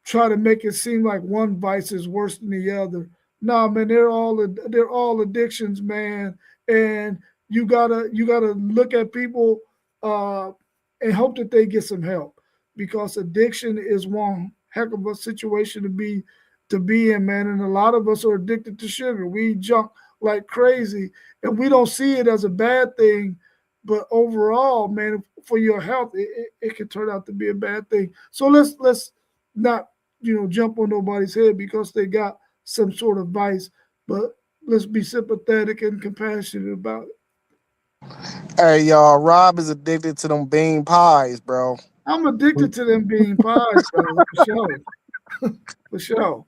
try to make it seem like one vice is worse than the other. No, man, they're all addictions, man. And you gotta look at people uh, and hope that they get some help, because addiction is one heck of a situation to be in, man. And a lot of us are addicted to sugar. We eat junk like crazy, and we don't see it as a bad thing. But overall, man, for your health, it can turn out to be a bad thing. So let's not jump on nobody's head because they got some sort of vice, but let's be sympathetic and compassionate about it. Hey, y'all, Rob is addicted to them bean pies, bro. I'm addicted to them bean pies, bro, for sure. For sure.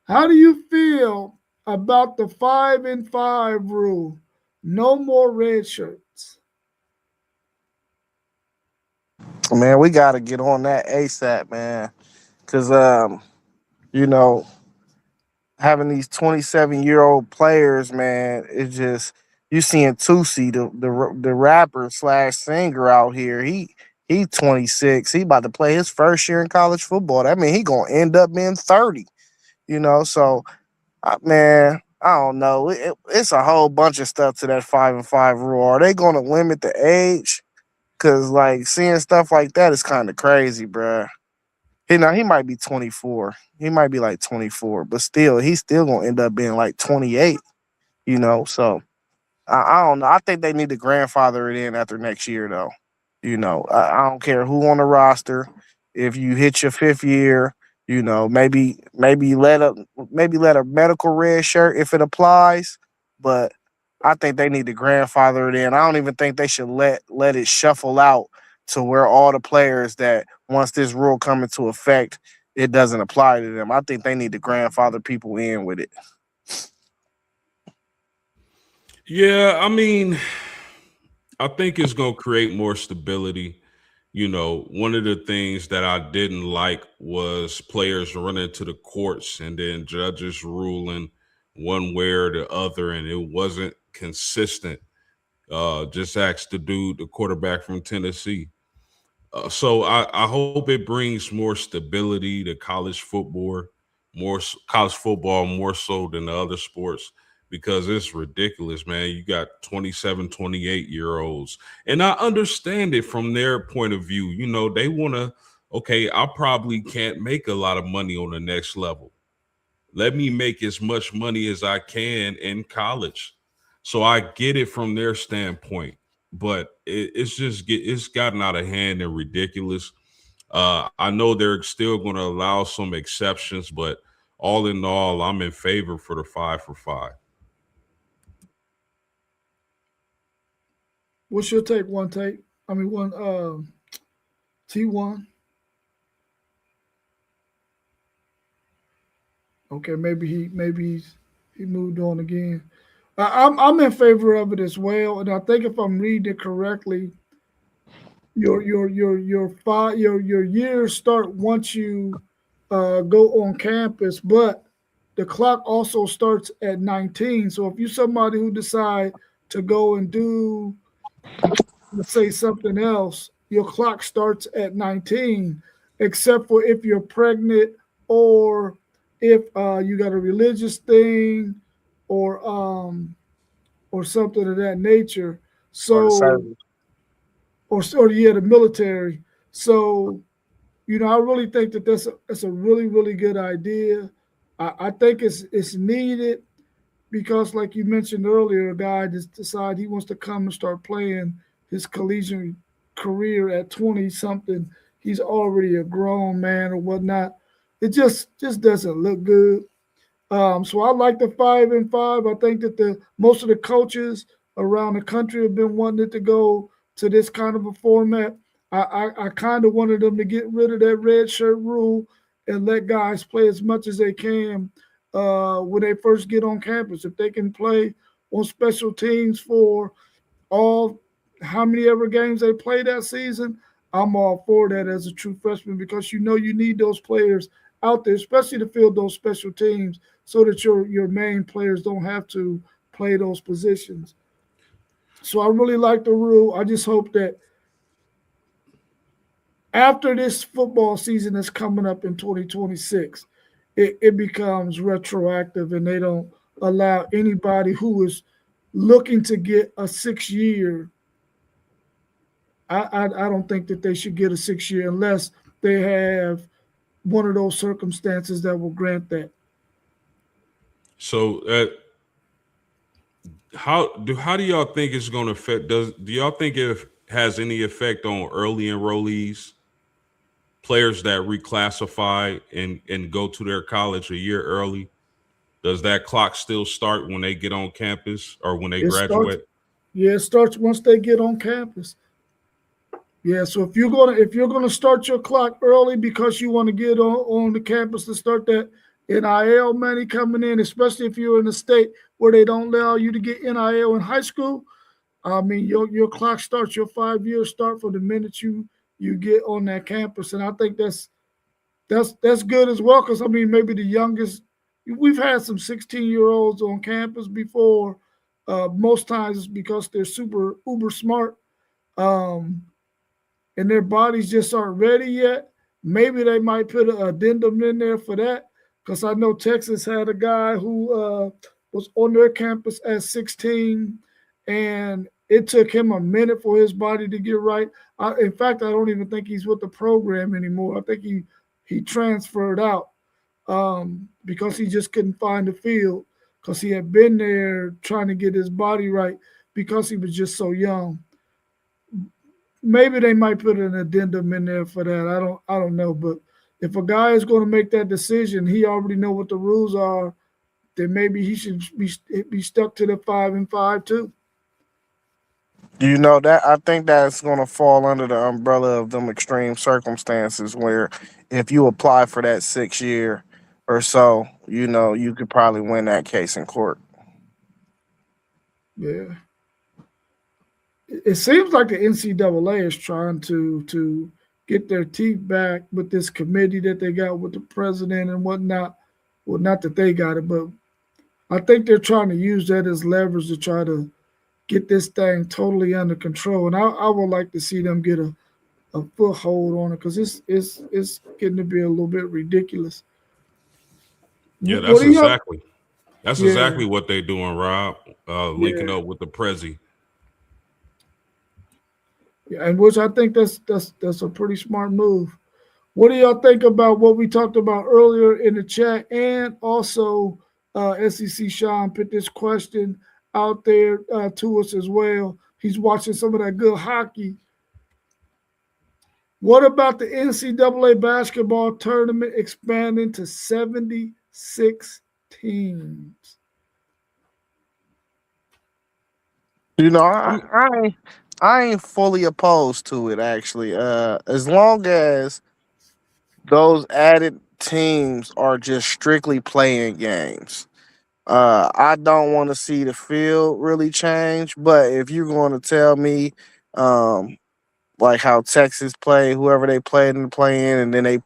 How do you feel about the 5-and-5 rule? No more red shirts. Man, we got to get on that ASAP, man. Because, you know, having these 27-year-old players, man, it's just you seeing Tusi, the rapper slash singer out here. He 26. He about to play his first year in college football. That mean he gonna end up being 30. So man, I don't know. It's a whole bunch of stuff to that 5-and-5 rule. Are they gonna limit the age? Cause like seeing stuff like that is kind of crazy, bruh. He might be 24. He might be like 24, but still, he's still gonna end up being like 28. So I don't know. I think they need to grandfather it in after next year, though. I don't care who on the roster. If you hit your fifth year, maybe let a medical red shirt if it applies. But I think they need to grandfather it in. I don't even think they should let it shuffle out to where all the players that once this rule come into effect, it doesn't apply to them. I think they need to grandfather people in with it. Yeah, I think it's going to create more stability. One of the things that I didn't like was players running to the courts and then judges ruling one way or the other, and it wasn't consistent. Just ask the quarterback from Tennessee. So I hope it brings more stability to college football more so than the other sports, because it's ridiculous, man. You got 27, 28-year-olds. And I understand it from their point of view. They want to, okay, I probably can't make a lot of money on the next level. Let me make as much money as I can in college. So I get it from their standpoint, but it's gotten out of hand and ridiculous. I know they're still going to allow some exceptions, but all in all, I'm in favor for the 5-for-5. What's your take? One take. One T1. Okay, he moved on again. I'm in favor of it as well, and I think if I'm reading it correctly, your years start once you go on campus, but the clock also starts at 19. So if you're somebody who decide to go and do, let's say, something else, your clock starts at 19, except for if you're pregnant or if you got a religious thing or something of that nature. Or the So service. or yeah, the military. So I really think that that's a really really good idea. I think it's needed because, like you mentioned earlier, a guy just decide he wants to come and start playing his collegiate career at 20 something. He's already a grown man or whatnot. It just doesn't look good. So I like the 5-and-5. I think that the most of the coaches around the country have been wanting it to go to this kind of a format. I kind of wanted them to get rid of that red shirt rule and let guys play as much as they can when they first get on campus. If they can play on special teams for all how many ever games they play that season, I'm all for that as a true freshman because you know you need those players out there, especially to fill those special teams, so that your main players don't have to play those positions. So I really like the rule. I just hope that after this football season that's coming up in 2026, it becomes retroactive and they don't allow anybody who is looking to get a 6 year. I don't think that they should get a 6 year unless they have one of those circumstances that will grant that. So how do y'all think it's going to affect? Do y'all think it has any effect on early enrollees, players that reclassify and go to their college a year early? Does that clock still start when they get on campus or when they It starts, graduate? yeah, it starts once they get on campus. Yeah, so if you're gonna start your clock early because you want to get on the campus to start that NIL money coming in, especially if you're in a state where they don't allow you to get NIL in high school, I mean your clock starts, your 5 years start from the minute you get on that campus, and I think that's good as well because I mean maybe the youngest we've had some 16-year-olds on campus before. Most times it's because they're super uber smart. Um, and their bodies just aren't ready yet, maybe they might put an addendum in there for that. Because I know Texas had a guy who was on their campus at 16, and it took him a minute for his body to get right. In fact, I don't even think he's with the program anymore. I think he transferred out because he just couldn't find the field because he had been there trying to get his body right because he was just so young. Maybe they might put an addendum in there for that. I don't know, but if a guy is going to make that decision, he already know what the rules are. Then maybe he should be stuck to the 5-5 too. You know that I think that's going to fall under the umbrella of them extreme circumstances where if you apply for that 6 year or so, you could probably win that case in court. Yeah, it seems like the NCAA is trying to get their teeth back with this committee that they got with the president and whatnot. Well, not that they got it, but I think they're trying to use that as leverage to try to get this thing totally under control. And I would like to see them get a foothold on it because it's getting to be a little bit ridiculous. Yeah, What do you? that's Yeah, exactly what they're doing, Rob. Linking yeah, up with the Prezi. yeah, and which I think that's a pretty smart move. What do y'all think about what we talked about earlier in the chat? And also, SEC Sean put this question out there to us as well. He's watching some of that good hockey. What about the NCAA basketball tournament expanding to 76 teams? You know, I'm I ain't fully opposed to it actually. As long as those added teams are just strictly playing games. I don't want to see the field really change, but if you're going to tell me, um, like how Texas played, whoever they played in the play in, and then they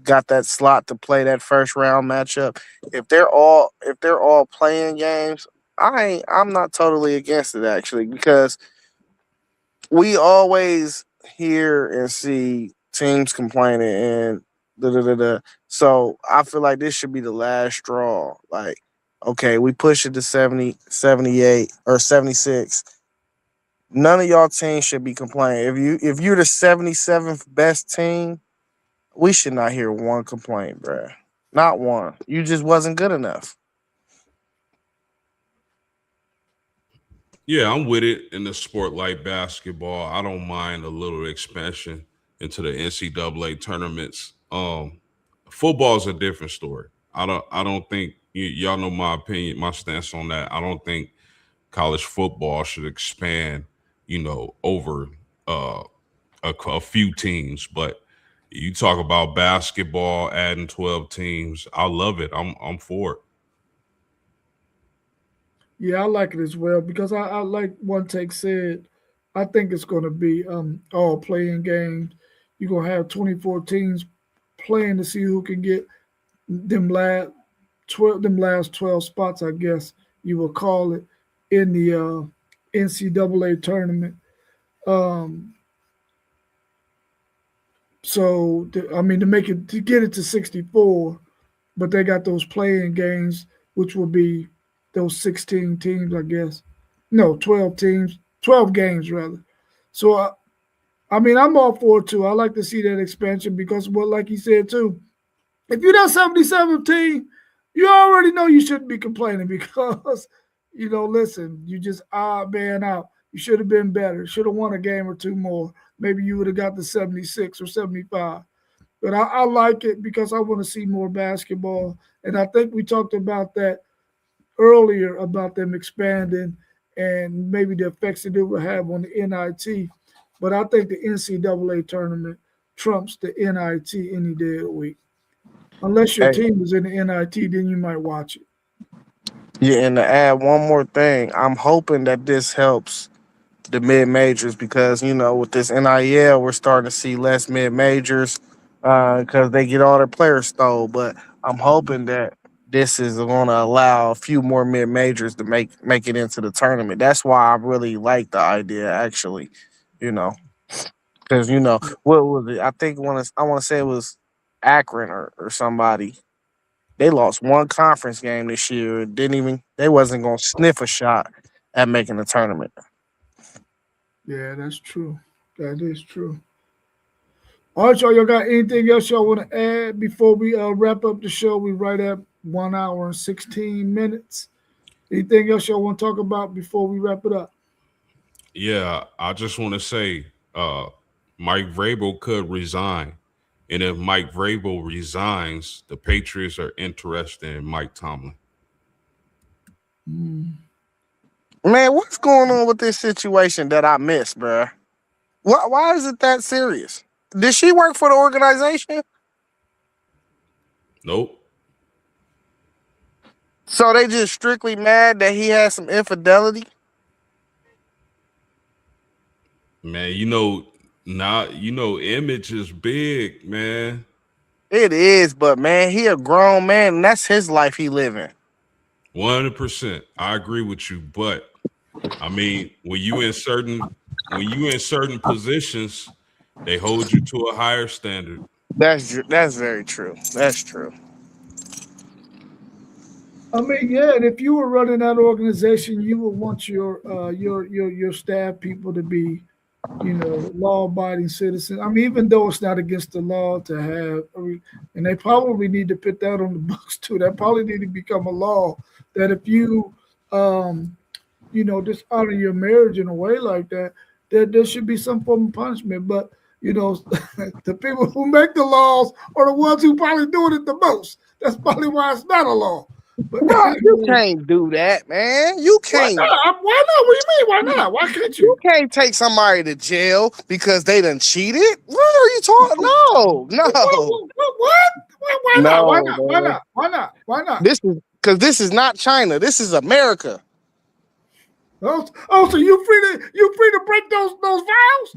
got that slot to play that first round matchup. If they're all playing games, I'm not totally against it actually because we always hear and see teams complaining and da da da da. So I feel like this should be the last straw. Like, okay, we push it to 70, 78, or 76. None of y'all teams should be complaining. If you're the 77th best team, we should not hear one complaint, bruh. Not one. You just wasn't good enough. Yeah, I'm with it in the sport like basketball. I don't mind a little expansion into the NCAA tournaments. Football's a different story. I don't think y'all know my opinion, my stance on that. I don't think college football should expand, over uh a few teams, but you talk about basketball adding 12 teams. I love it. I'm for it. Yeah, I like it as well because I like one take said. I think it's going to be all playing games. You're going to have 24 teams playing to see who can get them last 12 spots, I guess you will call it, in the NCAA tournament. Um, I mean, to get it to 64, but they got those playing games, which will be those 16 teams, I guess. No, 12 teams, 12 games rather. So, I mean, I'm all for it too. I like to see that expansion because, well, like you said too, if you're that 77th team, you already know you shouldn't be complaining because, listen, you just odd man out. You should have been better. Should have won a game or two more. Maybe you would have got the 76 or 75. But I like it because I want to see more basketball. And I think we talked about that earlier about them expanding and maybe the effects that it will have on the NIT. But I think the NCAA tournament trumps the NIT any day of the week. Unless your Hey, team is in the NIT, then you might watch it. yeah, and to add one more thing, I'm hoping that this helps the mid majors because with this NIL we're starting to see less mid majors because they get all their players stole. But I'm hoping that this is going to allow a few more mid majors to make it into the tournament. That's why I really like the idea, actually. You know, because what was it? I want to say it was Akron or somebody. They lost one conference game this year. They wasn't going to sniff a shot at making the tournament. Yeah, that's true. That is true. All right, y'all got anything else y'all want to add before we wrap up the show? We right at 1 hour and 16 minutes. Anything else y'all want to talk about before we wrap it up? Yeah, I just want to say Mike Vrabel could resign. And if Mike Vrabel resigns, the Patriots are interested in Mike Tomlin. Mm. Man, what's going on with this situation that I missed, bruh? Why is it that serious? Did she work for the organization? Nope. So they just strictly mad that he had some infidelity? Man, image is big, man. It is, but man, he a grown man, and that's his life he living. 100%. I agree with you, but I mean, when you in certain positions, they hold you to a higher standard. That's very true. That's true. I mean, yeah, and if you were running that organization, you would want your staff people to be, law-abiding citizens. I mean, even though it's not against the law to have, and they probably need to put that on the books too. That probably need to become a law that if you, dishonor your marriage in a way like that, that there should be some form of punishment. But the people who make the laws are the ones who probably doing it the most. That's probably why it's not a law. But Bro, you anyway, can't do that, man. You why can't. not? Why not? What do you mean? Why not? Why can't You you? can't take somebody to jail because they done cheated. What are you talking? No, no, What? Why not? Why no, not? Why man. not? Why not? Why not? This is not China. This is America. So you free to break those vows?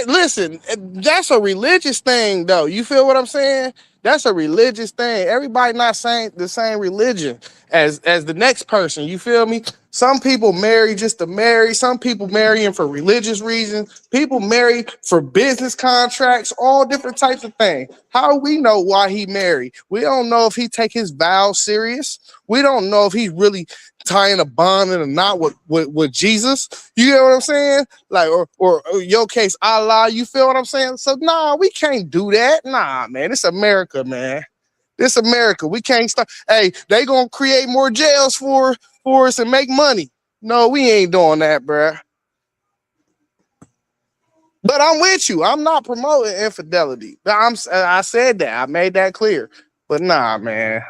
Listen, that's a religious thing, though. You feel what I'm saying? That's a religious thing. Everybody not saying the same religion as the next person. You feel me? Some people marry just to marry. Some people marrying for religious reasons. People marry for business contracts. All different types of things. How do we know why he married? We don't know if he take his vows serious. We don't know if he's really tying a bond and a knot with Jesus. You get what I'm saying? Like, or in your case, Allah, you feel what I'm saying? So, nah, we can't do that. Nah, man, it's America, man. This America. We can't start. Hey, they gonna create more jails for us and make money. No, we ain't doing that, bruh. But I'm with you. I'm not promoting infidelity. I said that. I made that clear. But nah, man.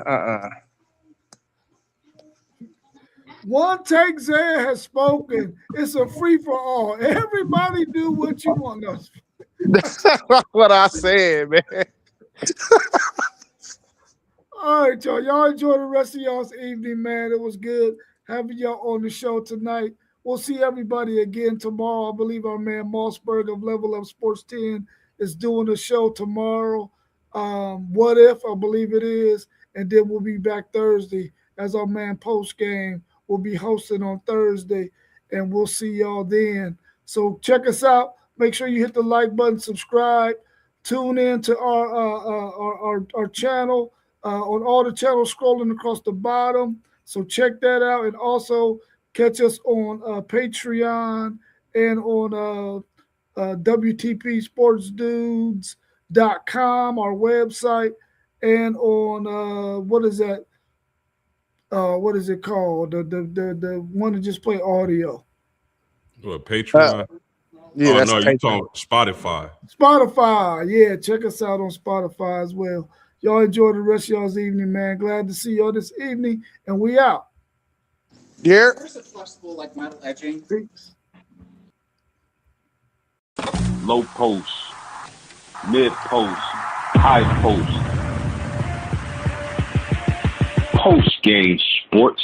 One take Zay has spoken. It's a free for all. Everybody do what you want. No. That's not what I said, man. All right, y'all. Y'all enjoy the rest of y'all's evening, man. It was good having y'all on the show tonight. We'll see everybody again tomorrow. I believe our man Mossberg of Level Up Sports 10 is doing a show tomorrow. What If, I believe it is. And then we'll be back Thursday as our man Post Game will be hosting on Thursday. And we'll see y'all then. So check us out. Make sure you hit the like button, subscribe, tune in to our channel on all the channels scrolling across the bottom. So check that out, and also catch us on Patreon and on WTPSportsDudes.com, our website, and on what is that? What is it called? The one that just play audio. What, Patreon? Yeah, oh that's no, you Patreon. talking Spotify? Spotify, yeah. Check us out on Spotify as well. Y'all enjoy the rest of y'all's evening, man. Glad to see y'all this evening, and we out. Yeah. Is it flexible like metal edging? Peace. Low post, mid post, high post. Post game sports.